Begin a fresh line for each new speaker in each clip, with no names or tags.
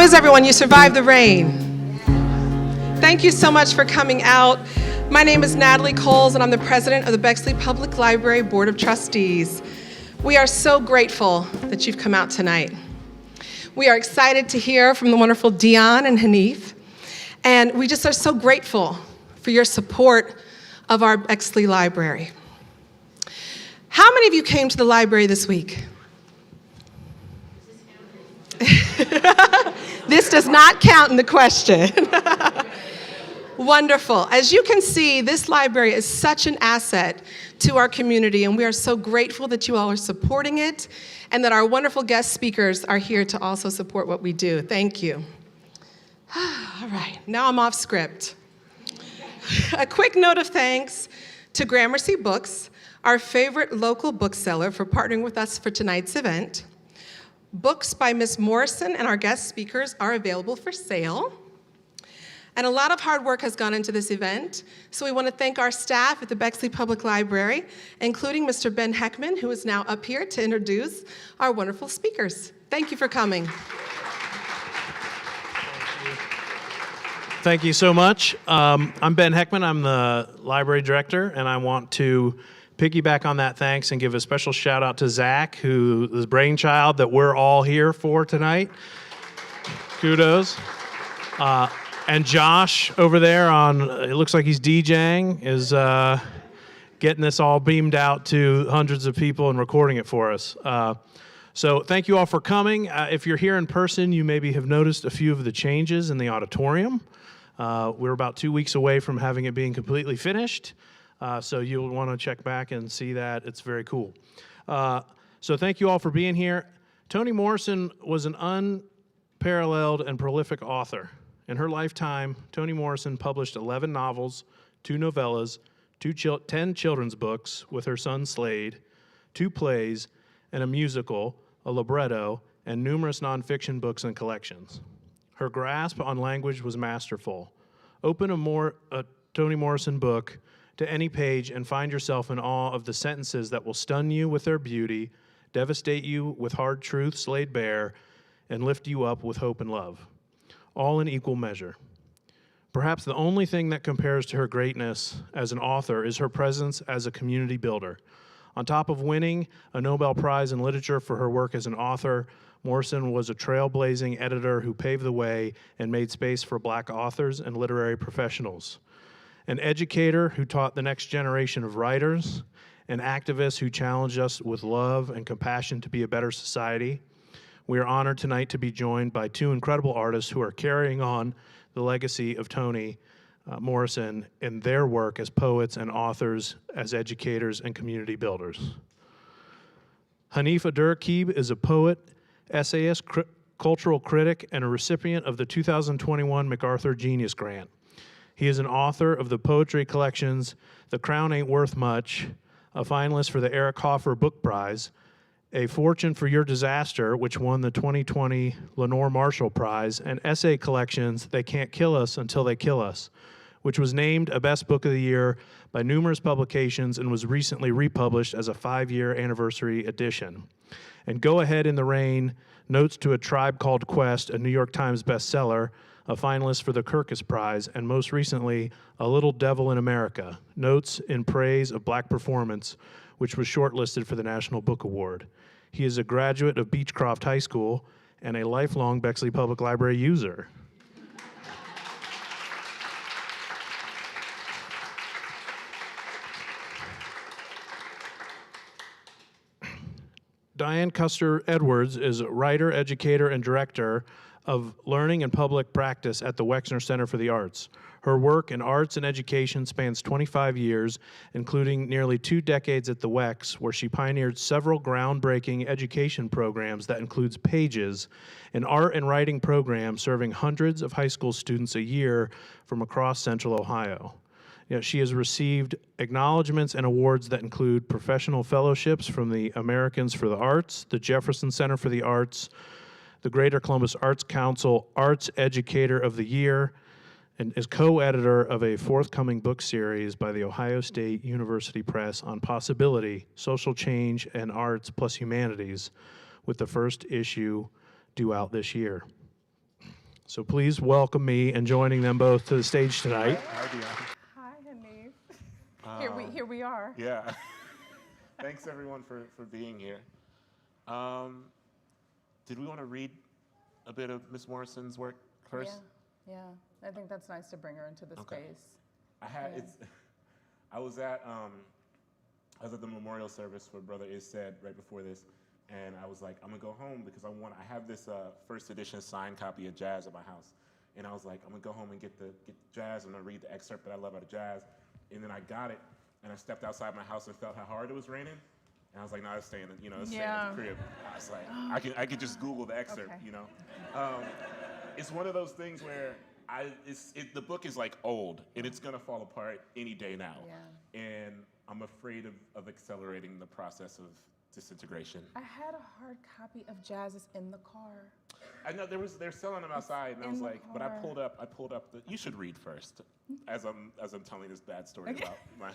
is everyone? You survived the rain. Thank you so much for coming out. My name is Natalie Coles, and I'm the president of the Bexley Public Library Board of Trustees. We are so grateful that you've come out tonight. We are excited to hear from the wonderful Dionne and Hanif, and we just are so grateful for your support of our Bexley Library. How many of you came to the library this week? This does not count in the question. Wonderful. As you can see, this library is such an asset to our community, and we are so grateful that you all are supporting it and that our wonderful guest speakers are here to also support what we do. Thank you. All right, now I'm off script. A quick note of thanks to Gramercy Books, our favorite local bookseller, for partnering with us for tonight's event. Books by Ms. Morrison and our guest speakers are available for sale. And a lot of hard work has gone into this event, so we want to thank our staff at the Bexley Public Library, including Mr. Ben Heckman, who is now up here to introduce our wonderful speakers. Thank you for coming.
Thank you so much. I'm Ben Heckman. I'm the library director, and I want to piggyback on that thanks and give a special shout out to Zach, who is the brainchild that we're all here for tonight. Kudos. And Josh over there on, it looks like he's DJing, is getting this all beamed out to hundreds of people and recording it for us. So thank you all for coming. If you're here in person, you maybe have noticed a few of the changes in the auditorium. We're about 2 weeks away from having it being completely finished. So you'll want to check back and see that. It's very cool. So thank you all for being here. Toni Morrison was an unparalleled and prolific author. In her lifetime, Toni Morrison published 11 novels, 2 novellas, 10 children's books with her son Slade, 2 plays, and a musical, a libretto, and numerous nonfiction books and collections. Her grasp on language was masterful. Open a Toni Morrison book to any page and find yourself in awe of the sentences that will stun you with their beauty, devastate you with hard truths laid bare, and lift you up with hope and love, all in equal measure. Perhaps the only thing that compares to her greatness as an author is her presence as a community builder. On top of winning a Nobel Prize in Literature for her work as an author, Morrison was a trailblazing editor who paved the way and made space for Black authors and literary professionals. An educator who taught the next generation of writers, an activist who challenged us with love and compassion to be a better society. We are honored tonight to be joined by 2 incredible artists who are carrying on the legacy of Toni Morrison in their work as poets and authors, as educators and community builders. Hanif Abdurraqib is a poet, essayist, cultural critic, and a recipient of the 2021 MacArthur Genius Grant. He is an author of the poetry collections The Crown Ain't Worth Much, a finalist for the Eric Hoffer Book Prize, A Fortune for Your Disaster, which won the 2020 Lenore Marshall Prize, and essay collections They Can't Kill Us Until They Kill Us, which was named a Best Book of the Year by numerous publications and was recently republished as a 5-year anniversary edition. And Go Ahead in the Rain, Notes to a Tribe Called Quest, a New York Times bestseller, a finalist for the Kirkus Prize, and most recently, A Little Devil in America, Notes in Praise of Black Performance, which was shortlisted for the National Book Award. He is a graduate of Beechcroft High School and a lifelong Bexley Public Library user. Dionne Custer Edwards is a writer, educator, and director of Learning and Public Practice at the Wexner Center for the Arts. Her work in arts and education spans 25 years, including nearly 2 decades at the Wex, where she pioneered several groundbreaking education programs that includes Pages, an art and writing program serving hundreds of high school students a year from across Central Ohio. She has received acknowledgments and awards that include professional fellowships from the Americans for the Arts, the Jefferson Center for the Arts, the Greater Columbus Arts Council Arts Educator of the Year, and is co-editor of a forthcoming book series by the Ohio State University Press on possibility, social change, and arts plus humanities, with the first issue due out this year. So please welcome me and joining them both to the stage tonight.
Hi, Dionne.
Hi, Hanif. Here we are.
Yeah. Thanks, everyone, for being here. Did we want to read a bit of Miss Morrison's work first?
Yeah. I think that's nice to bring her into the space.
I was at the memorial service for Brother Said right before this, and I was like, I'm gonna go home because I have this first edition signed copy of Jazz at my house, and I was like, I'm gonna go home and get Jazz. I'm gonna read the excerpt that I love out of Jazz, and then I got it, and I stepped outside my house and felt how hard it was raining, and I was like, no, it's staying, staying at the crib. I was like, I could just Google the excerpt,
Okay.
It's one of those things where the book is like old, and it's gonna fall apart any day now, and I'm afraid of accelerating the process of disintegration.
I had a hard copy of Jazz's in the car.
I know they're selling them outside, and I was like, but I pulled up you should read first, as I'm telling this bad story about my.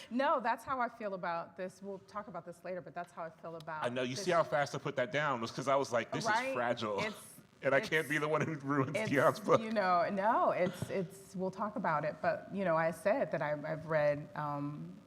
No, that's how I feel about this. We'll talk about this later, but that's how I feel about.
I know you see how fast I put that down was because I was like, this is fragile, and I can't be the one who ruins Dionne's book.
No, it's. We'll talk about it, but I said that I've read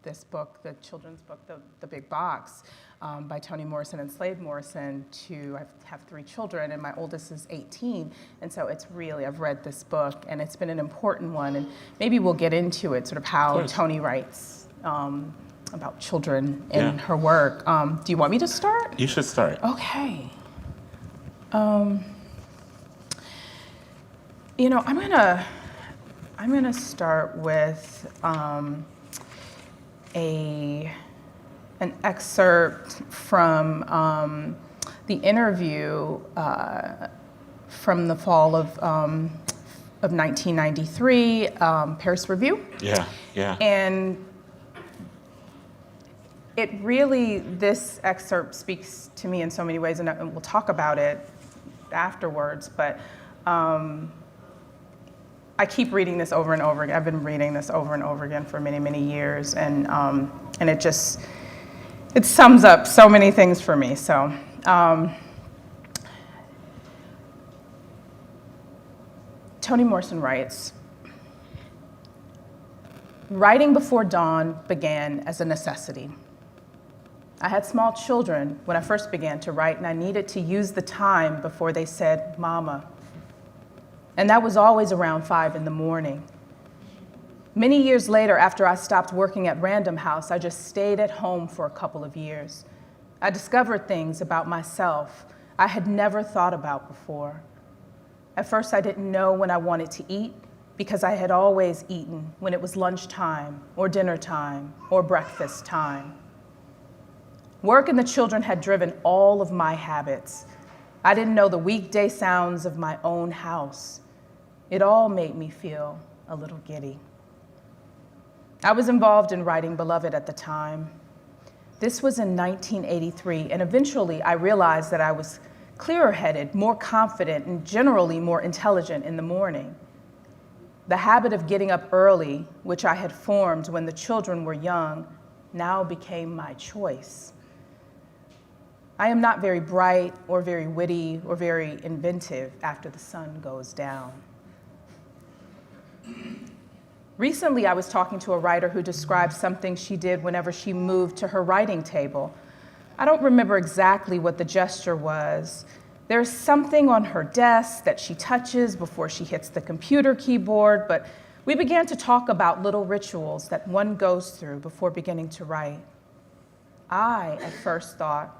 this book, the children's book, the Big Box, by Toni Morrison and Slade Morrison. I have 3 children, and my oldest is 18, and so I've read this book, and it's been an important one, and maybe we'll get into it, sort of how Toni writes about children in her work. Do you want me to start?
You should start.
Okay. I'm gonna start with an excerpt from the interview from the fall of 1993, Paris Review.
Yeah.
And this excerpt speaks to me in so many ways, and we'll talk about it afterwards, but I keep reading this over and over again. I've been reading this over and over again for many, many years, and it sums up so many things for me. So, Toni Morrison writes, "Writing before dawn began as a necessity. I had small children when I first began to write, and I needed to use the time before they said, 'Mama.' And that was always around 5 in the morning. Many years later, after I stopped working at Random House, I just stayed at home for a couple of years. I discovered things about myself I had never thought about before. At first, I didn't know when I wanted to eat because I had always eaten when it was lunchtime or dinner time or breakfast time. Work and the children had driven all of my habits. I didn't know the weekday sounds of my own house. It all made me feel a little giddy. I was involved in writing Beloved at the time. This was in 1983, and eventually I realized that I was clearer-headed, more confident, and generally more intelligent in the morning. The habit of getting up early, which I had formed when the children were young, now became my choice. I am not very bright or very witty or very inventive after the sun goes down. Recently, I was talking to a writer who described something she did whenever she moved to her writing table. I don't remember exactly what the gesture was. There's something on her desk that she touches before she hits the computer keyboard, but we began to talk about little rituals that one goes through before beginning to write. I, at first, thought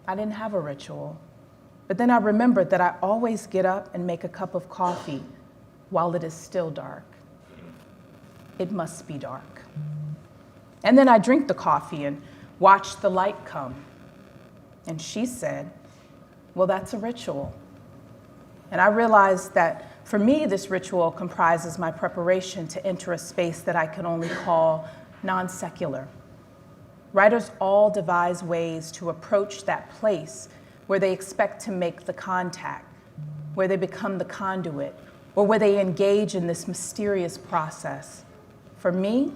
I didn't have a ritual, but then I remembered that I always get up and make a cup of coffee while it is still dark. It must be dark. And then I drink the coffee and watch the light come. And she said, well, that's a ritual. And I realized that for me, this ritual comprises my preparation to enter a space that I can only call non-secular. Writers all devise ways to approach that place where they expect to make the contact, where they become the conduit, or where they engage in this mysterious process. For me,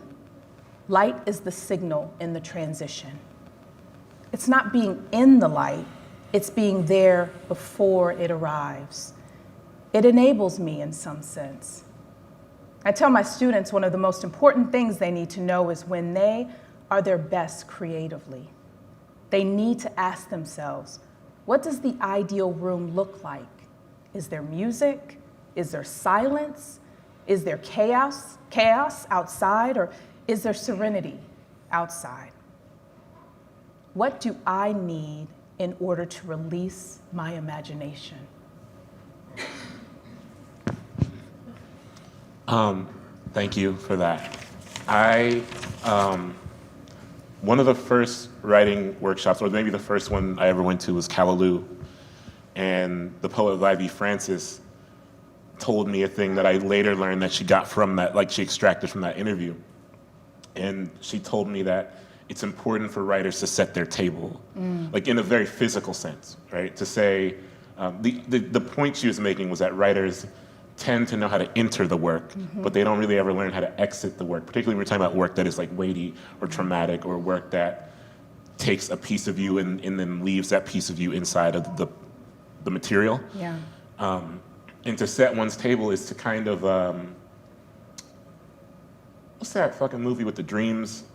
light is the signal in the transition. It's not being in the light, it's being there before it arrives. It enables me in some sense. I tell my students one of the most important things they need to know is when they are their best creatively, they need to ask themselves, what does the ideal room look like? Is there music? Is there silence? Is there chaos outside, or is there serenity outside? What do I need in order to release my imagination?
Thank you for that. One of the first writing workshops, or maybe the first one I ever went to, was Callaloo. And the poet Livy Francis told me a thing that I later learned that she got from that, like she extracted from that interview. And she told me that it's important for writers to set their table, like in a very physical sense, right? To say, the point she was making was that writers tend to know how to enter the work, but they don't really ever learn how to exit the work, particularly when we're talking about work that is like weighty or traumatic, or work that takes a piece of you and then leaves that piece of you inside of the material.
Yeah.
And to set one's table is to kind of, what's that fucking movie with the dreams,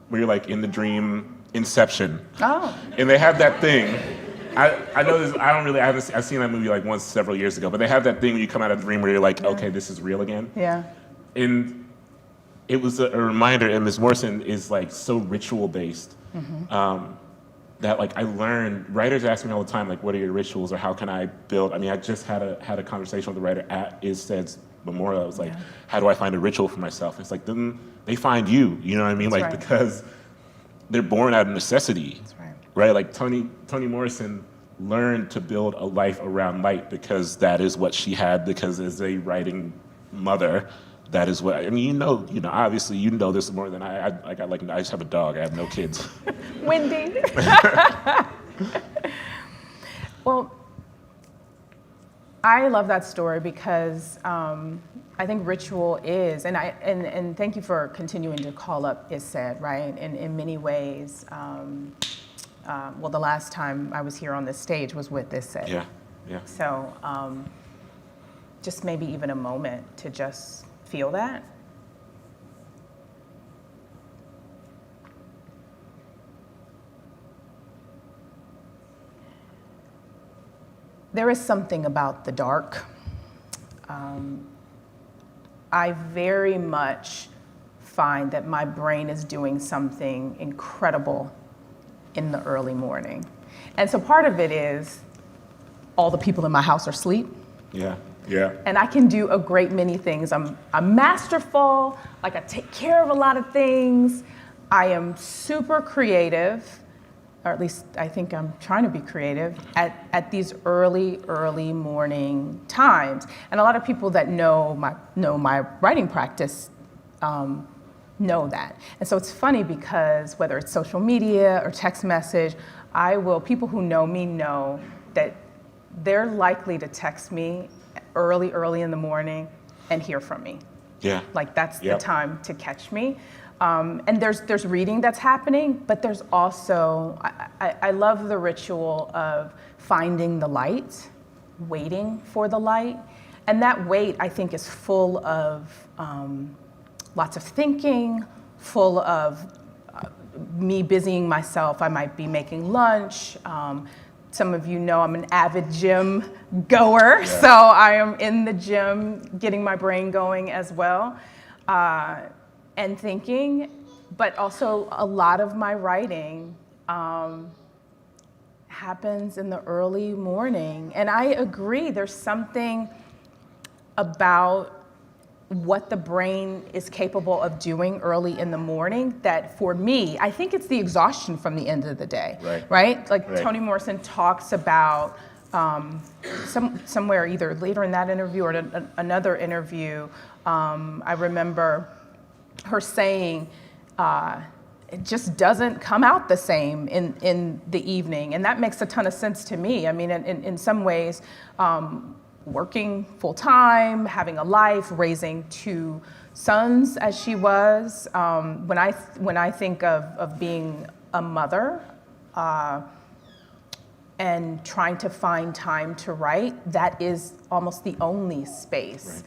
where you're like in the dream, Inception.
Oh.
And they have that thing. I know this, I've seen that movie like once several years ago, but they have that thing when you come out of the dream where you're like, okay, this is real again.
Yeah.
And it was a reminder, and Ms. Morrison is like so ritual based, that like I learned, writers ask me all the time, like, what are your rituals, or how can I build? I mean, I just had a conversation with the writer at ISSED's memorial. I was like, how do I find a ritual for myself? It's like, then they find you know what I mean?
That's
like,
right.
because they're born out of necessity.
That's right.
Right, like Toni Morrison learned to build a life around light because that is what she had. Because as a writing mother, that is what I mean. You know, obviously, you know this more than I just have a dog. I have no kids.
Wendy. Well, I love that story because I think ritual is, and thank you for continuing to call up ISSED, right? In many ways. Well, the last time I was here on this stage was with ISSED.
Yeah.
So just maybe even a moment to just feel that. There is something about the dark. I very much find that my brain is doing something incredible in the early morning. And so part of it is all the people in my house are asleep.
Yeah.
And I can do a great many things. I'm masterful, like I take care of a lot of things. I am super creative, or at least I think I'm trying to be creative at these early morning times. And a lot of people that know my writing practice know that. And so it's funny because whether it's social media or text message, people who know me know that they're likely to text me early in the morning and hear from me.
Yeah.
Like that's the time to catch me. And there's reading that's happening, but there's also, I love the ritual of finding the light, waiting for the light. And that wait, I think, is full of lots of thinking, full of me busying myself. I might be making lunch. Some of you know I'm an avid gym goer, so I am in the gym getting my brain going as well, and thinking, but also a lot of my writing happens in the early morning. And I agree, there's something about what the brain is capable of doing early in the morning that for me, I think it's the exhaustion from the end of the day, right? Like Toni Morrison talks about somewhere either later in that interview or another interview, I remember her saying, it just doesn't come out the same in the evening. And that makes a ton of sense to me. I mean, in some ways, working full time, having a life, raising 2 sons as she was. When I think of being a mother, and trying to find time to write, that is almost the only space.
Right.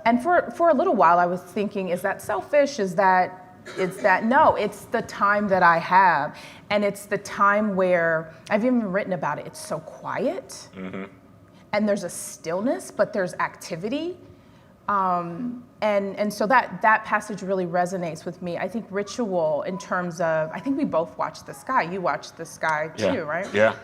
And for a little while I was thinking, is that selfish? No, it's the time that I have. And it's the time where, I've even written about it, it's so quiet. And there's a stillness, but there's activity. And so that passage really resonates with me. I think ritual in terms of, I think we both watched The Sky. You watched The Sky too, right?
Yeah.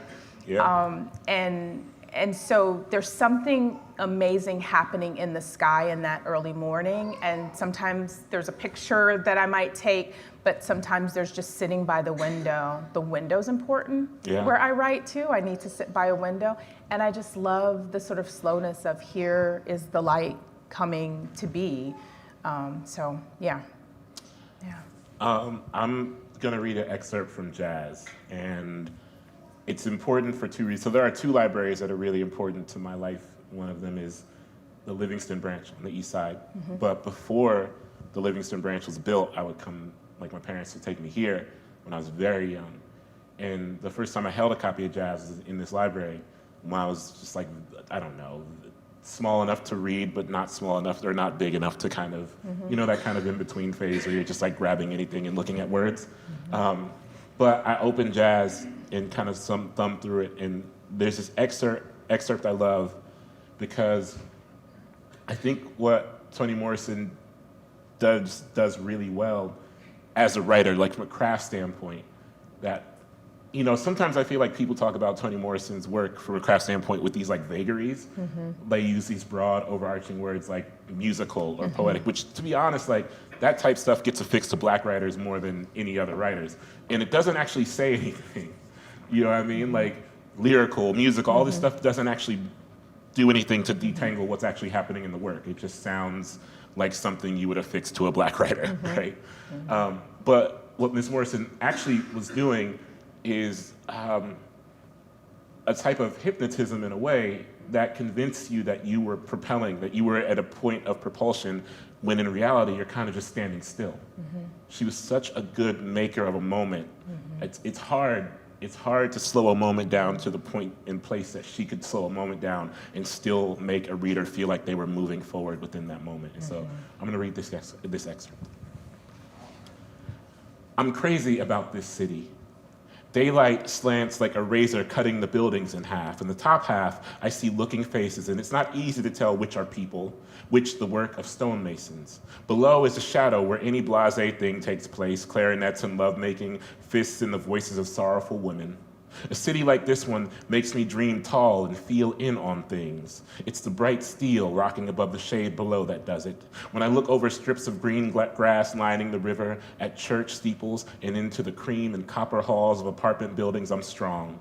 And so there's something amazing happening in the sky in that early morning. And sometimes there's a picture that I might take, but sometimes there's just sitting by the window. The window's important where I write too. I need to sit by a window. And I just love the sort of slowness of here is the light coming to be. So yeah.
I'm gonna read an excerpt from Jazz, and it's important for two reasons. So there are two libraries that are really important to my life. One of them is the Livingston branch on the east side. But before the Livingston branch was built, I would come, like my parents would take me here when I was very young. And the first time I held a copy of Jazz was in this library when I was just like, I don't know, small enough to read, but not small enough or not big enough to kind of, you know, that kind of in-between phase where you're just like grabbing anything and looking at words. But I opened Jazz and kind of thumb through it, and there's this excerpt I love because I think what Toni Morrison does really well as a writer, like from a craft standpoint, that, you know, sometimes I feel like people talk about Toni Morrison's work from a craft standpoint with these like vagaries. They use these broad overarching words like musical or poetic, which to be honest, like that type stuff gets affixed to Black writers more than any other writers. And it doesn't actually say anything. You know what I mean? Like lyrical, musical, all this stuff doesn't actually do anything to detangle what's actually happening in the work. It just sounds like something you would affix to a Black writer, right? But what Ms. Morrison actually was doing is a type of hypnotism in a way that convinced you that you were propelling, that you were at a point of propulsion, when in reality you're kind of just standing still. She was such a good maker of a moment. It's hard to slow a moment down to the point and place that she could slow a moment down and still make a reader feel like they were moving forward within that moment. And so I'm gonna read this excerpt. I'm crazy about this city. Daylight slants like a razor cutting the buildings in half. In the top half, I see looking faces, and it's not easy to tell which are people, which the work of stonemasons. Below is a shadow where any blasé thing takes place, clarinets and lovemaking, fists in the voices of sorrowful women. A city like this one makes me dream tall and feel in on things. It's the bright steel rocking above the shade below that does it. When I look over strips of green grass lining the river, at church steeples, and into the cream and copper halls of apartment buildings, I'm strong.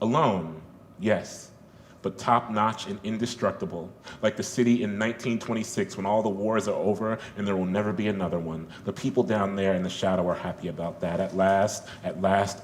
Alone, yes, but top-notch and indestructible, like the city in 1926 when all the wars are over and there will never be another one. The people down there in the shadow are happy about that. At last,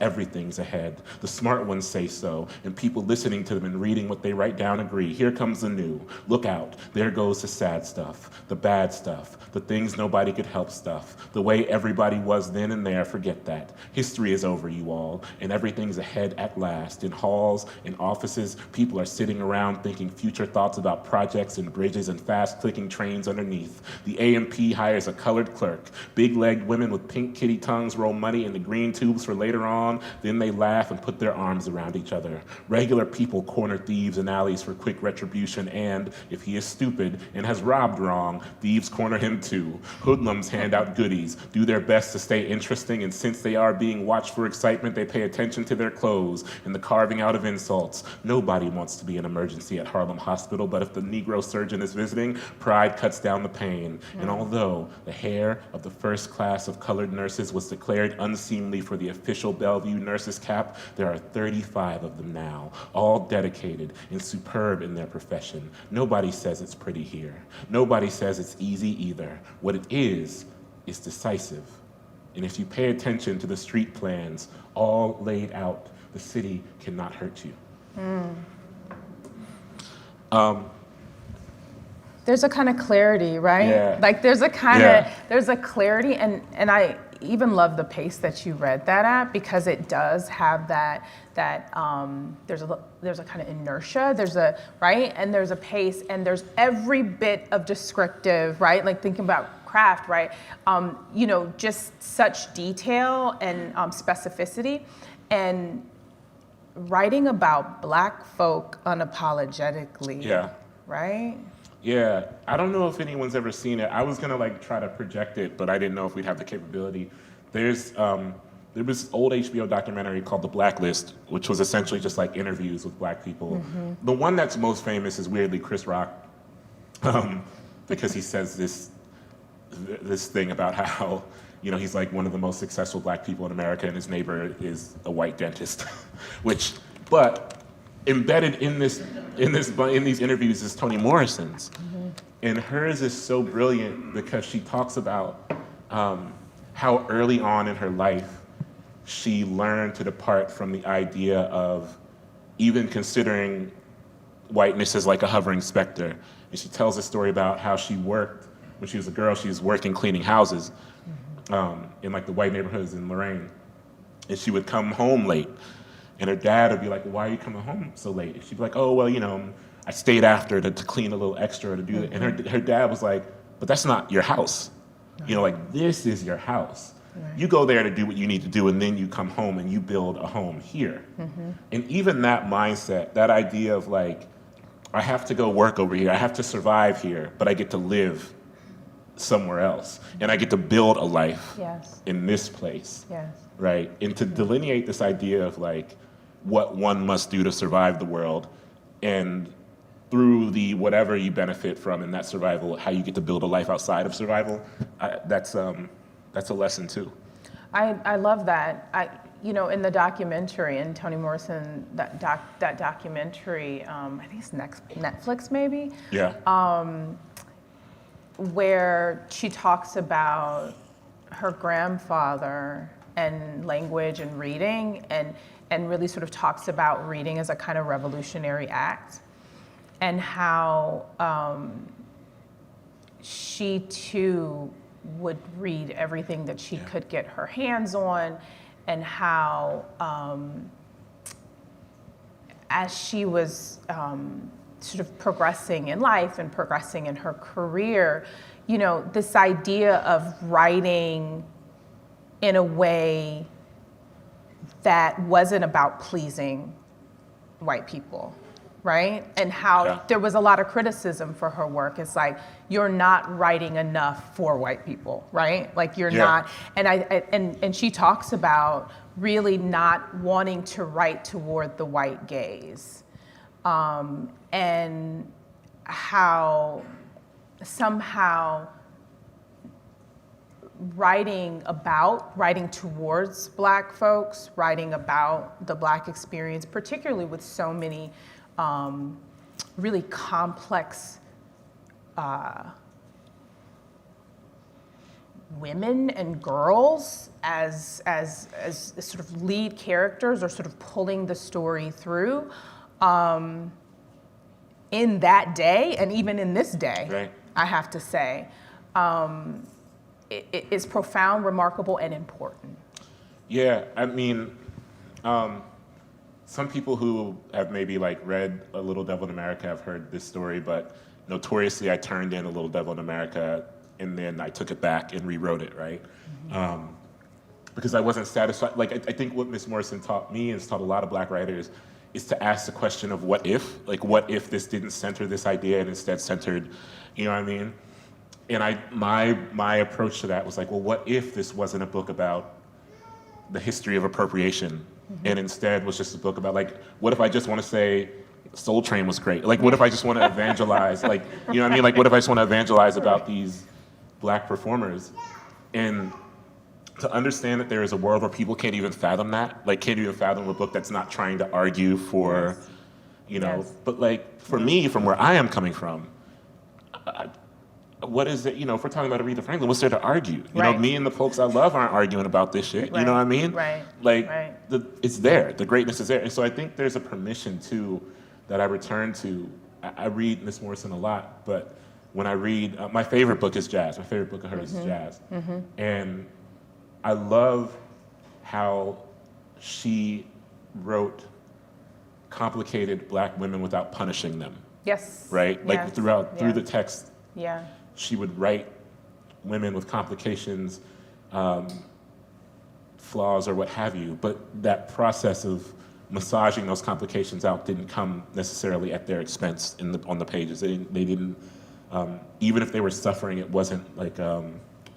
everything's ahead. The smart ones say so, and people listening to them and reading what they write down agree. Here comes the new. Look out, there goes the sad stuff, the bad stuff, the things nobody could help stuff, the way everybody was then and there, forget that. History is over, you all, and everything's ahead at last. In halls, in offices, people are sitting around thinking future thoughts about projects and bridges and fast-clicking trains underneath. The A&P hires a colored clerk. Big-legged women with pink kitty tongues roll money into green tubes for later on. Then they laugh and put their arms around each other. Regular people corner thieves in alleys for quick retribution, and if he is stupid and has robbed wrong, thieves corner him too. Hoodlums hand out goodies, do their best to stay interesting, and since they are being watched for excitement, they pay attention to their clothes and the carving out of insults. Nobody wants to be an emergency at Harlem Hospital, but if the Negro surgeon is visiting, pride cuts down the pain. And although the hair of the first class of colored nurses was declared unseemly for the official Bellevue nurses cap, there are 35 of them now, all dedicated and superb in their profession. Nobody says it's pretty here. Nobody says it's easy either. What it is decisive. And if you pay attention to the street plans, all laid out, the city cannot hurt you.
There's a kind of clarity, right?
Yeah.
Like there's a kind of, there's a clarity, and I, even love the pace that you read that at, because it does have that there's a kind of inertia, right, and there's a pace, and there's every bit of descriptive, right, like thinking about craft, right, just such detail and specificity, and writing about Black folk unapologetically.
Yeah.
Right?
Yeah, I don't know if anyone's ever seen it. I was gonna like try to project it, but I didn't know if we'd have the capability. There was this old HBO documentary called The Blacklist, which was essentially just like interviews with Black people. The one that's most famous is weirdly Chris Rock, because he says this thing about how, he's like one of the most successful Black people in America, and his neighbor is a white dentist, but embedded in these interviews is Toni Morrison's, and hers is so brilliant because she talks about how early on in her life she learned to depart from the idea of even considering whiteness as like a hovering specter. And she tells a story about how she worked when she was a girl. She was working cleaning houses in like the white neighborhoods in Lorain, and she would come home late. And her dad would be like, "Why are you coming home so late?" And she'd be like, "Oh, well, I stayed after to clean a little extra to do it." And her dad was like, "But that's not your house. This is your house. Right. You go there to do what you need to do, and then you come home and you build a home here." And even that mindset, that idea of like, I have to go work over here, I have to survive here, but I get to live somewhere else, and I get to build a life in this place. Right? And to delineate this idea of like what one must do to survive the world, and through the whatever you benefit from in that survival, how you get to build a life outside of survival, that's a lesson too.
I love that. In the documentary, in Toni Morrison, that documentary, I think it's Netflix maybe?
Yeah.
Where she talks about her grandfather and language and reading, and really sort of talks about reading as a kind of revolutionary act, and how she too would read everything that she could get her hands on, and how as she was sort of progressing in life and progressing in her career, this idea of writing in a way that wasn't about pleasing white people, right? And how there was a lot of criticism for her work. It's like, you're not writing enough for white people, right? Like you're not, and she talks about really not wanting to write toward the white gaze, and how somehow writing towards Black folks, writing about the Black experience, particularly with so many really complex women and girls as sort of lead characters, or sort of pulling the story through in that day, and even in this day,
right.
I have to say. It is profound, remarkable, and important.
Yeah, I mean, some people who have maybe like read A Little Devil in America have heard this story, but notoriously I turned in A Little Devil in America and then I took it back and rewrote it, right? Because I wasn't satisfied. Like, I think what Miss Morrison taught me, and has taught a lot of Black writers, is to ask the question of what if? Like, what if this didn't center this idea and instead centered, you know what I mean? And my approach to that was like, well, what if this wasn't a book about the history of appropriation, and instead was just a book about, like, what if I just want to say Soul Train was great? Like, what if I just want to evangelize, like, you know what I mean? Like, what if I just want to evangelize about these Black performers? And to understand that there is a world where people can't even fathom that, like, can't even fathom a book that's not trying to argue for, you know, but like, for me, from where I am coming from, what is it, you know, if we're talking about Aretha Franklin, what's there to argue? You know, me and the folks I love aren't arguing about this shit, you know what I mean? Like, it's there, the greatness is there. And so I think there's a permission too that I return to. I read Miss Morrison a lot, but when I read, my favorite book is jazz. My favorite book of hers is jazz. And I love how she wrote complicated Black women without punishing them.
Yes.
Right? Like
Yes.
through the text,
Yeah.
she would write women with complications, flaws or what have you, but that process of massaging those complications out didn't come necessarily at their expense on the pages. They didn't even if they were suffering, it wasn't like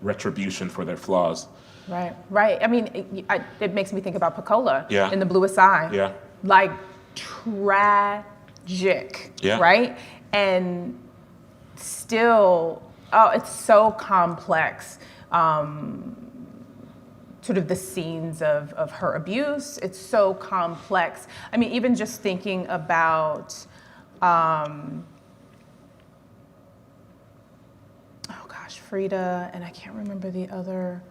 retribution for their flaws.
Right, right. I mean, it makes me think about Pecola
Yeah.
in The Bluest Eye.
Yeah.
Like, tragic,
Yeah.
right? And still, oh, it's so complex. Sort of the scenes of her abuse, it's so complex. I mean, even just thinking about, Frida, and I can't remember the other.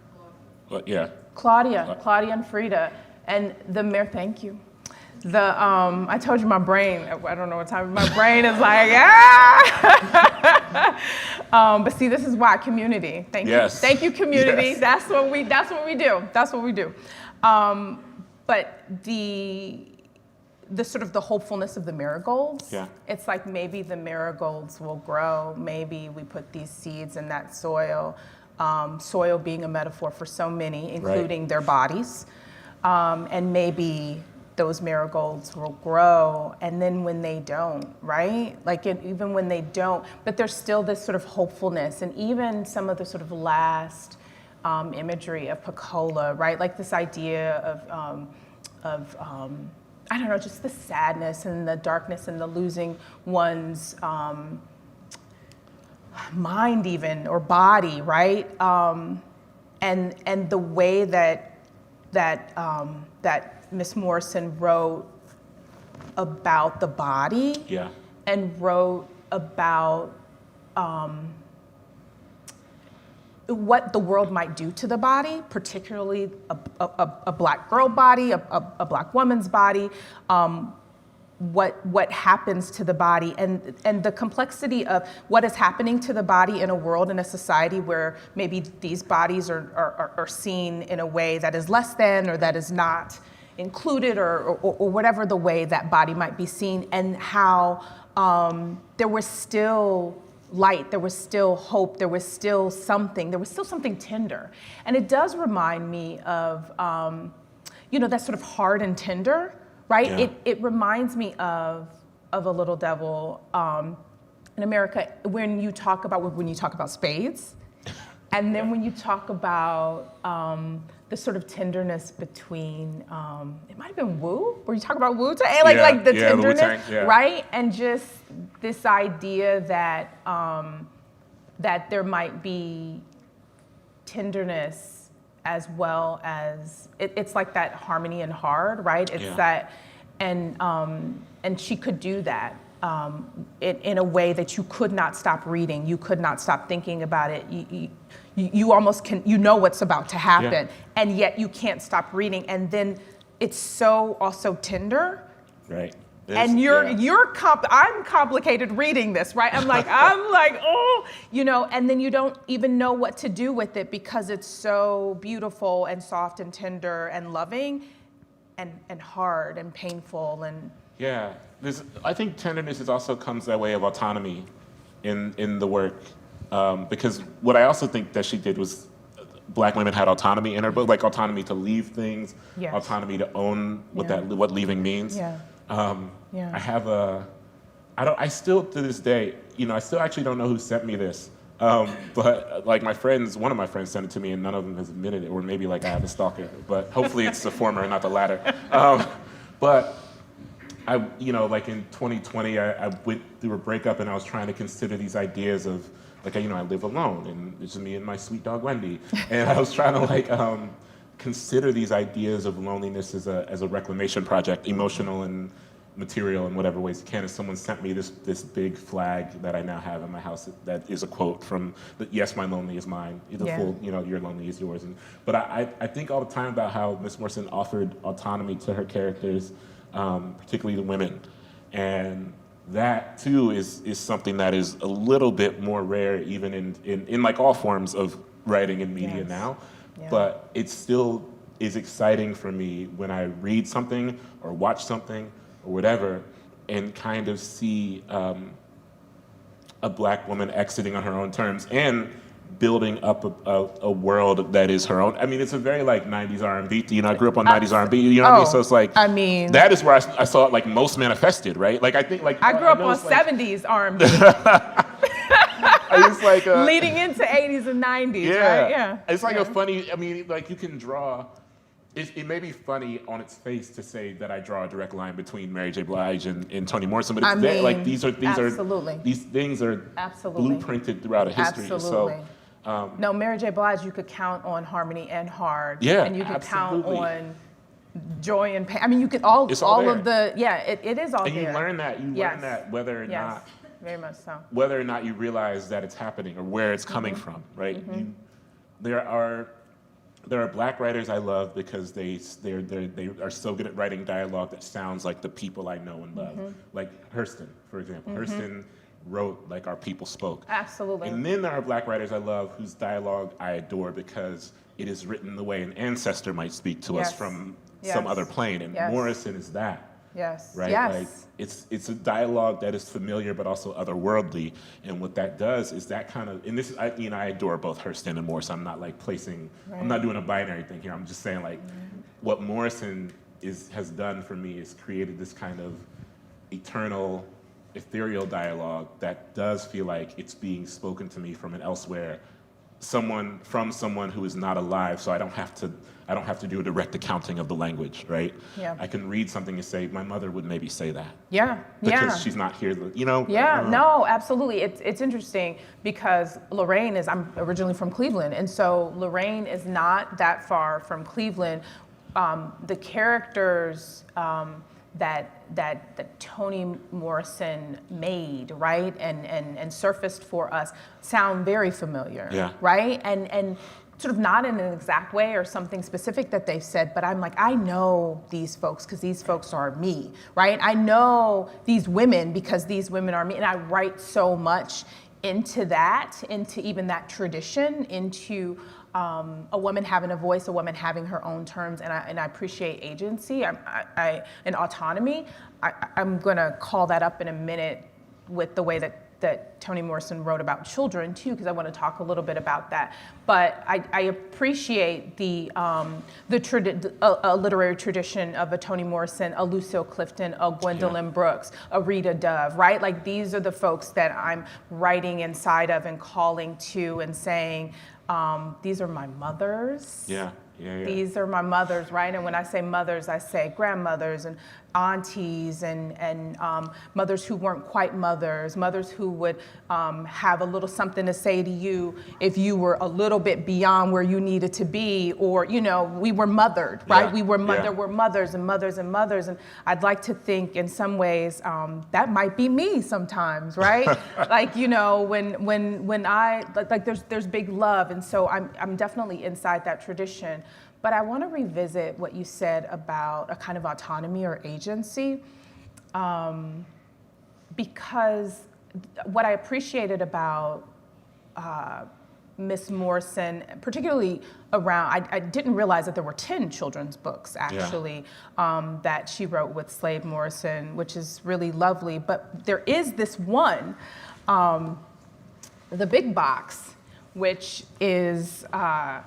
But yeah.
Claudia and Frida, and the mayor. Thank you. I told you my brain. I don't know what time. My brain is like but see, this is why community. Thank you. Thank you, community.
Yes.
That's what we do. But the sort of the hopefulness of the marigolds.
Yeah.
It's like maybe the marigolds will grow. Maybe we put these seeds in that soil. Soil being a metaphor for so many, including their bodies. And maybe those marigolds will grow, and then when they don't, right? Like even when they don't, but there's still this sort of hopefulness, and even some of the sort of last imagery of Pecola, right? Like this idea of I don't know, just the sadness and the darkness and the losing one's mind even, or body, right? And the way that Miss Morrison wrote about the body,
Yeah.
and wrote about what the world might do to the body, particularly a Black girl body, a Black woman's body, what happens to the body, and the complexity of what is happening to the body in a world, in a society where maybe these bodies are seen in a way that is less than, or that is not included, or whatever the way that body might be seen, and how there was still light, there was still hope, there was still something tender. And it does remind me of, that sort of hard and tender, right?
Yeah.
It reminds me of A Little Devil in America, when you talk about spades, and then when you talk about the sort of tenderness between, it might have been Wu, where you talk about Wu, like the tenderness,
the Wu-Tang,
right? And just this idea that that there might be tenderness as well as, it's like that harmony and hard, right? It's that, and she could do that in a way that you could not stop reading, you could not stop thinking about it. You almost can, what's about to happen, and yet you can't stop reading. And then it's so also tender.
Right.
And I'm complicated reading this, right? I'm like, oh, and then you don't even know what to do with it, because it's so beautiful and soft and tender and loving and hard and painful. And
yeah, I think tenderness also comes that way of autonomy in the work. Because what I also think that she did was, Black women had autonomy in her book, like autonomy to leave things, autonomy to own what leaving means.
Yeah.
I have I still to this day, I still actually don't know who sent me this, but like one of my friends sent it to me, and none of them has admitted it, or maybe like I have a stalker, but hopefully it's the former and not the latter. But I, like in 2020, I went through a breakup, and I was trying to consider these ideas of, like, I live alone, and it's just me and my sweet dog Wendy, and I was trying to consider these ideas of loneliness as a reclamation project, emotional and material in whatever ways you can. And someone sent me this big flag that I now have in my house that is a quote from "Yes, my lonely is mine." Full, your lonely is yours. But I think all the time about how Miss Morrison offered autonomy to her characters, particularly the women, and that too is something that is a little bit more rare, even in like all forms of writing and media now.
Yeah.
but it still is exciting for me when I read something or watch something or whatever and kind of see a Black woman exiting on her own terms and building up a world that is her own. I mean, it's a very like 90s R&B. You know, I grew up on 90s R&B. You know what I mean? So it's like,
I mean,
that is where I saw it like most manifested, right? Like I think like
I grew up on
it's like,
70s R&B,
it's like
leading into 80s and 90s, right? Yeah.
It's like a funny. I mean, like you can draw. It may be funny on its face to say that I draw a direct line between Mary J. Blige and Toni Morrison, but it's like these things are blueprinted throughout a history.
Absolutely.
So,
no, Mary J. Blige, you could count on Harmony and Hard.
Yeah,
and you could
absolutely.
count on Joy and Pain. I mean, you could all
It's
of
there.
it is all
and
there.
you learn that. You learn that whether or not.
Very much so.
Whether or not you realize that it's happening or where it's coming from, right? There are Black writers I love because they are so good at writing dialogue that sounds like the people I know and love. Like Hurston, for example. Hurston wrote like our people spoke.
Absolutely.
And then there are Black writers I love whose dialogue I adore because it is written the way an ancestor might speak to us from some other plane. And Morrison is that.
Yes.
Right?
Yes.
Like it's a dialogue that is familiar but also otherworldly. And what that does is that kind of, and this is, I adore both Hurston and Morrison. I'm not like placing, I'm not doing a binary thing here. I'm just saying like what Morrison has done for me is created this kind of eternal, ethereal dialogue that does feel like it's being spoken to me from an elsewhere, someone who is not alive, so I don't have to do a direct accounting of the language, right?
Yeah.
I can read something and say, my mother would maybe say that.
Yeah.
Because she's not here, you know?
Yeah, no, absolutely. It's interesting because Lorain I'm originally from Cleveland, and so Lorain is not that far from Cleveland. The characters that Toni Morrison made, right, and surfaced for us sound very familiar, right, and sort of not in an exact way or something specific that they've said, but I'm like, I know these folks because these folks are me, right? I know these women because these women are me, and I write so much into even that tradition, into a woman having a voice, a woman having her own terms, and I appreciate agency and autonomy. I'm going to call that up in a minute with the way that Toni Morrison wrote about children too, because I want to talk a little bit about that. But I appreciate the literary tradition of a Toni Morrison, a Lucille Clifton, a Gwendolyn Brooks, a Rita Dove, right? Like these are the folks that I'm writing inside of and calling to and saying, these are my mothers.
Yeah.
These are my mothers, right? And when I say mothers, I say grandmothers and aunties and mothers who weren't quite mothers, mothers who would have a little something to say to you if you were a little bit beyond where you needed to be, or, you know, we were mothered, right? There were mothers and mothers and mothers, and I'd like to think in some ways that might be me sometimes, right? Like, you know, when I, like there's big love, and so I'm definitely inside that tradition. But I want to revisit what you said about a kind of autonomy or agency, because what I appreciated about Miss Morrison, particularly around, I didn't realize that there were 10 children's books actually that she wrote with Slade Morrison, which is really lovely. But there is this one, The Big Box, which is a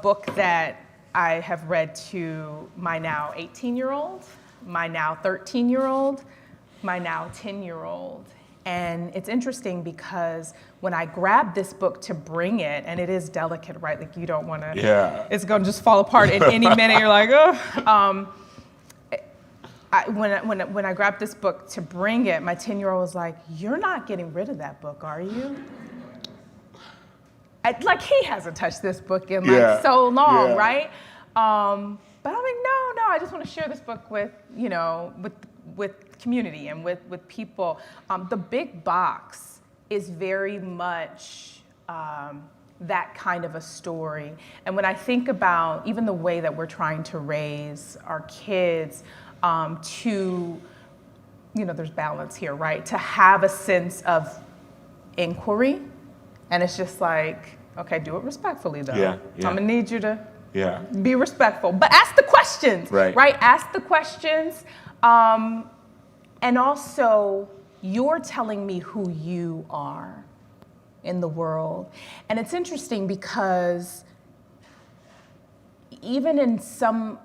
book that I have read to my now 18-year-old, my now 13-year-old, my now 10-year-old. And it's interesting because when I grabbed this book to bring it, and it is delicate, right? Like you don't want to, it's going to just fall apart at any minute. You're like, oh. When I grabbed this book to bring it, my 10-year-old was like, you're not getting rid of that book, are you? Like he hasn't touched this book in like so long, right? But I'm like, no, I just want to share this book with, you know, with community and with people. The Big Box is very much that kind of a story. And when I think about even the way that we're trying to raise our kids to, you know, there's balance here, right? To have a sense of inquiry. And it's just like, Okay, do it respectfully though.
Yeah, yeah.
I'm gonna need you to
Yeah.
be respectful, but ask the questions,
Right.
Ask the questions, and also you're telling me who you are in the world. And it's interesting because even in some,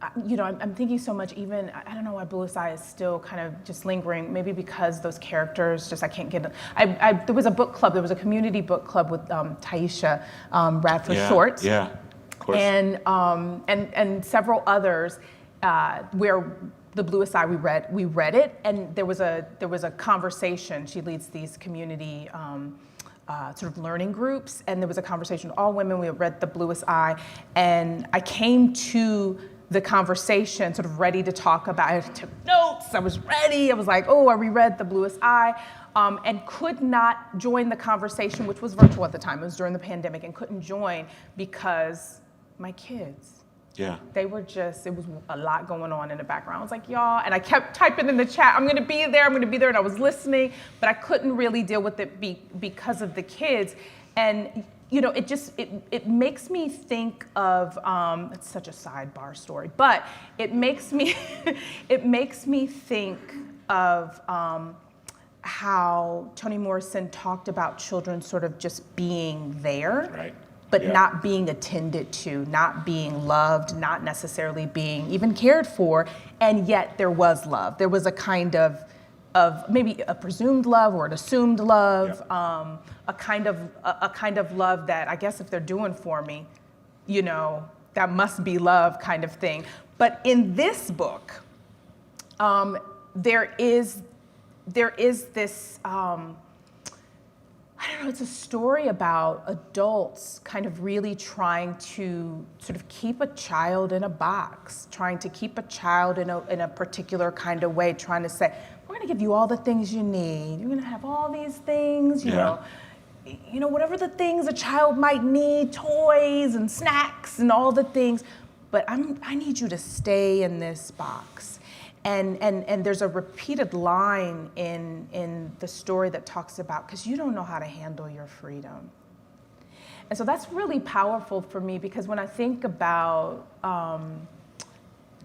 I'm thinking so much, even, I don't know why Bluest Eye is still kind of just lingering, maybe because those characters just, I can't get it. There was a book club, there was a community book club with Taisha Radford Short.
Yeah, of course.
And several others where the Bluest Eye, we read it, and there was a conversation. She leads these community sort of learning groups, and there was a conversation with all women. We read the Bluest Eye, and I came to the conversation sort of ready to talk about it. I took notes, I was ready. I was like, oh, I reread the Bluest Eye, and could not join the conversation, which was virtual at the time. It was during the pandemic, and couldn't join because my kids.
Yeah.
They were just, it was a lot going on in the background. I was like, y'all, and I kept typing in the chat, I'm gonna be there, and I was listening, but I couldn't really deal with it because of the kids. And it makes me think of, it's such a sidebar story, but it makes me, it makes me think of how Toni Morrison talked about children sort of just being there.
Right.
But not being attended to, not being loved, not necessarily being even cared for, and yet there was love. There was a kind of maybe a presumed love or an assumed love, a kind of love that I guess if they're doing for me, that must be love kind of thing. But in this book, there is this. I don't know, it's a story about adults kind of really trying to sort of keep a child in a box, trying to keep a child in a particular kind of way, trying to say, we're gonna give you all the things you need. You're gonna have all these things, you know, whatever the things a child might need, toys and snacks and all the things, but I need you to stay in this box. And there's a repeated line in the story that talks about, because you don't know how to handle your freedom. And so that's really powerful for me, because when I think about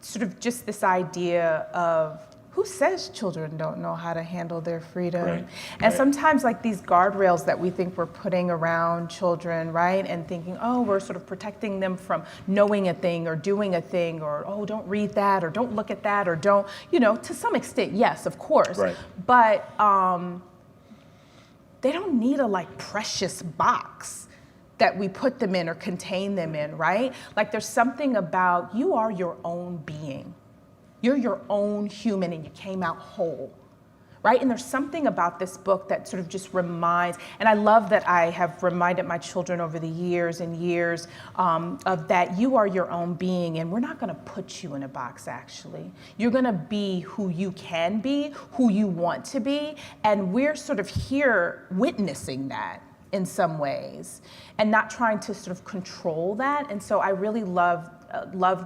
sort of just this idea of who says children don't know how to handle their freedom?
Right.
And sometimes like these guardrails that we think we're putting around children, right? And thinking, oh, we're sort of protecting them from knowing a thing or doing a thing, or, oh, don't read that, or don't look at that, or don't, to some extent, yes, of course.
Right.
But they don't need a precious box that we put them in or contain them in, right? Like there's something about, you are your own being. You're your own human, and you came out whole, right? And there's something about this book that sort of just reminds, and I love that I have reminded my children over the years and years of that you are your own being, and we're not gonna put you in a box, actually. You're gonna be who you can be, who you want to be, and we're sort of here witnessing that in some ways, and not trying to sort of control that. And so I really love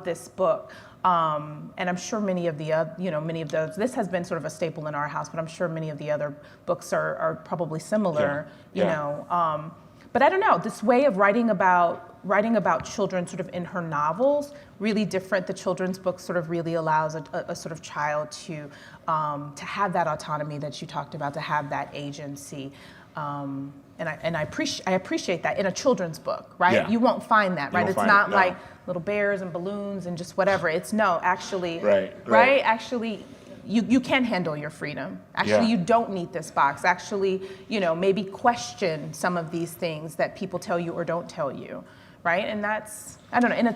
this book. And I'm sure many of those, this has been sort of a staple in our house, but I'm sure many of the other books are probably similar, you know. But I don't know, this way of writing about children sort of in her novels, really different. The children's book sort of really allows a sort of child to have that autonomy that you talked about, to have that agency. And I appreciate that in a children's book, right?
Yeah.
You won't find that, right? It's not
no.
like little bears and balloons and just whatever. It's actually,
right?
Actually, you can handle your freedom. Actually, you don't need this box. Actually, maybe question some of these things that people tell you or don't tell you, right? And that's, I don't know, in a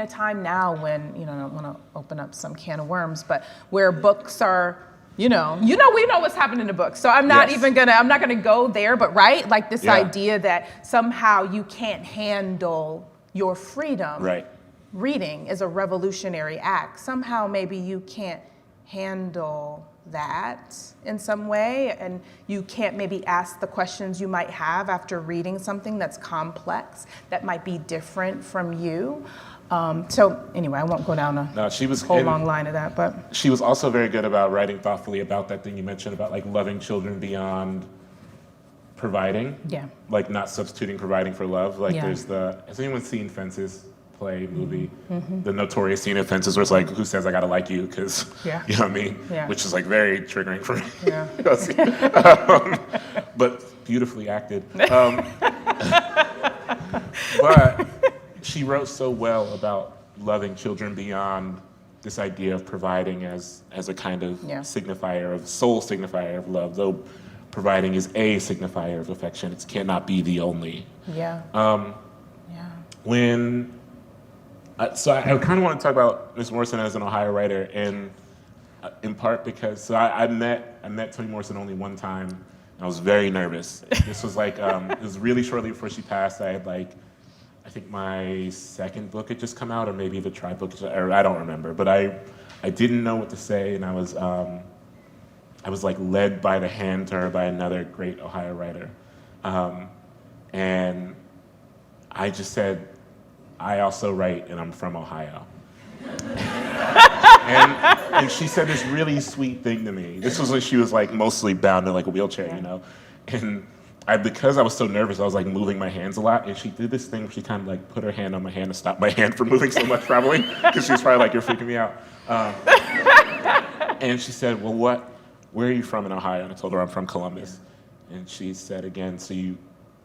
time now when, I don't want to open up some can of worms, but where books are, we know what's happening in the book. So I'm not I'm not gonna go there, but right? Like this idea that somehow you can't handle your freedom.
Right.
Reading is a revolutionary act. Somehow maybe you can't handle that in some way, and you can't maybe ask the questions you might have after reading something that's complex, that might be different from you. So anyway, I won't go down a whole long line of that, but.
She was also very good about writing thoughtfully about that thing you mentioned about loving children beyond providing.
Yeah.
Like not substituting providing for love. Like
Yeah.
has anyone seen Fences? Play, movie, the notorious scene in Fences where it's like, who says I gotta like you? Because,
Yeah.
you know what I mean?
Yeah.
Which is like very triggering for me.
Yeah.
But beautifully acted. But she wrote so well about loving children beyond this idea of providing as a kind of
Yeah.
signifier of soul signifier of love, though providing is a signifier of affection. It cannot be the only.
Yeah.
So I kind of want to talk about Miss Morrison as an Ohio writer, and in part because I met Toni Morrison only one time, and I was very nervous. This was like it was really shortly before she passed. I had I think my second book had just come out, or maybe the tri-book, or I don't remember. But I didn't know what to say, and I was like led by the hand to her by another great Ohio writer, and I just said, I also write, and I'm from Ohio. and she said this really sweet thing to me. This was when she was like mostly bound in like a wheelchair, you know. And because I was so nervous, I was like moving my hands a lot. And she did this thing where she kind of like put her hand on my hand to stop my hand from moving so much, probably, because she was probably like, you're freaking me out. And she said, well, where are you from in Ohio? And I told her I'm from Columbus. And she said again, so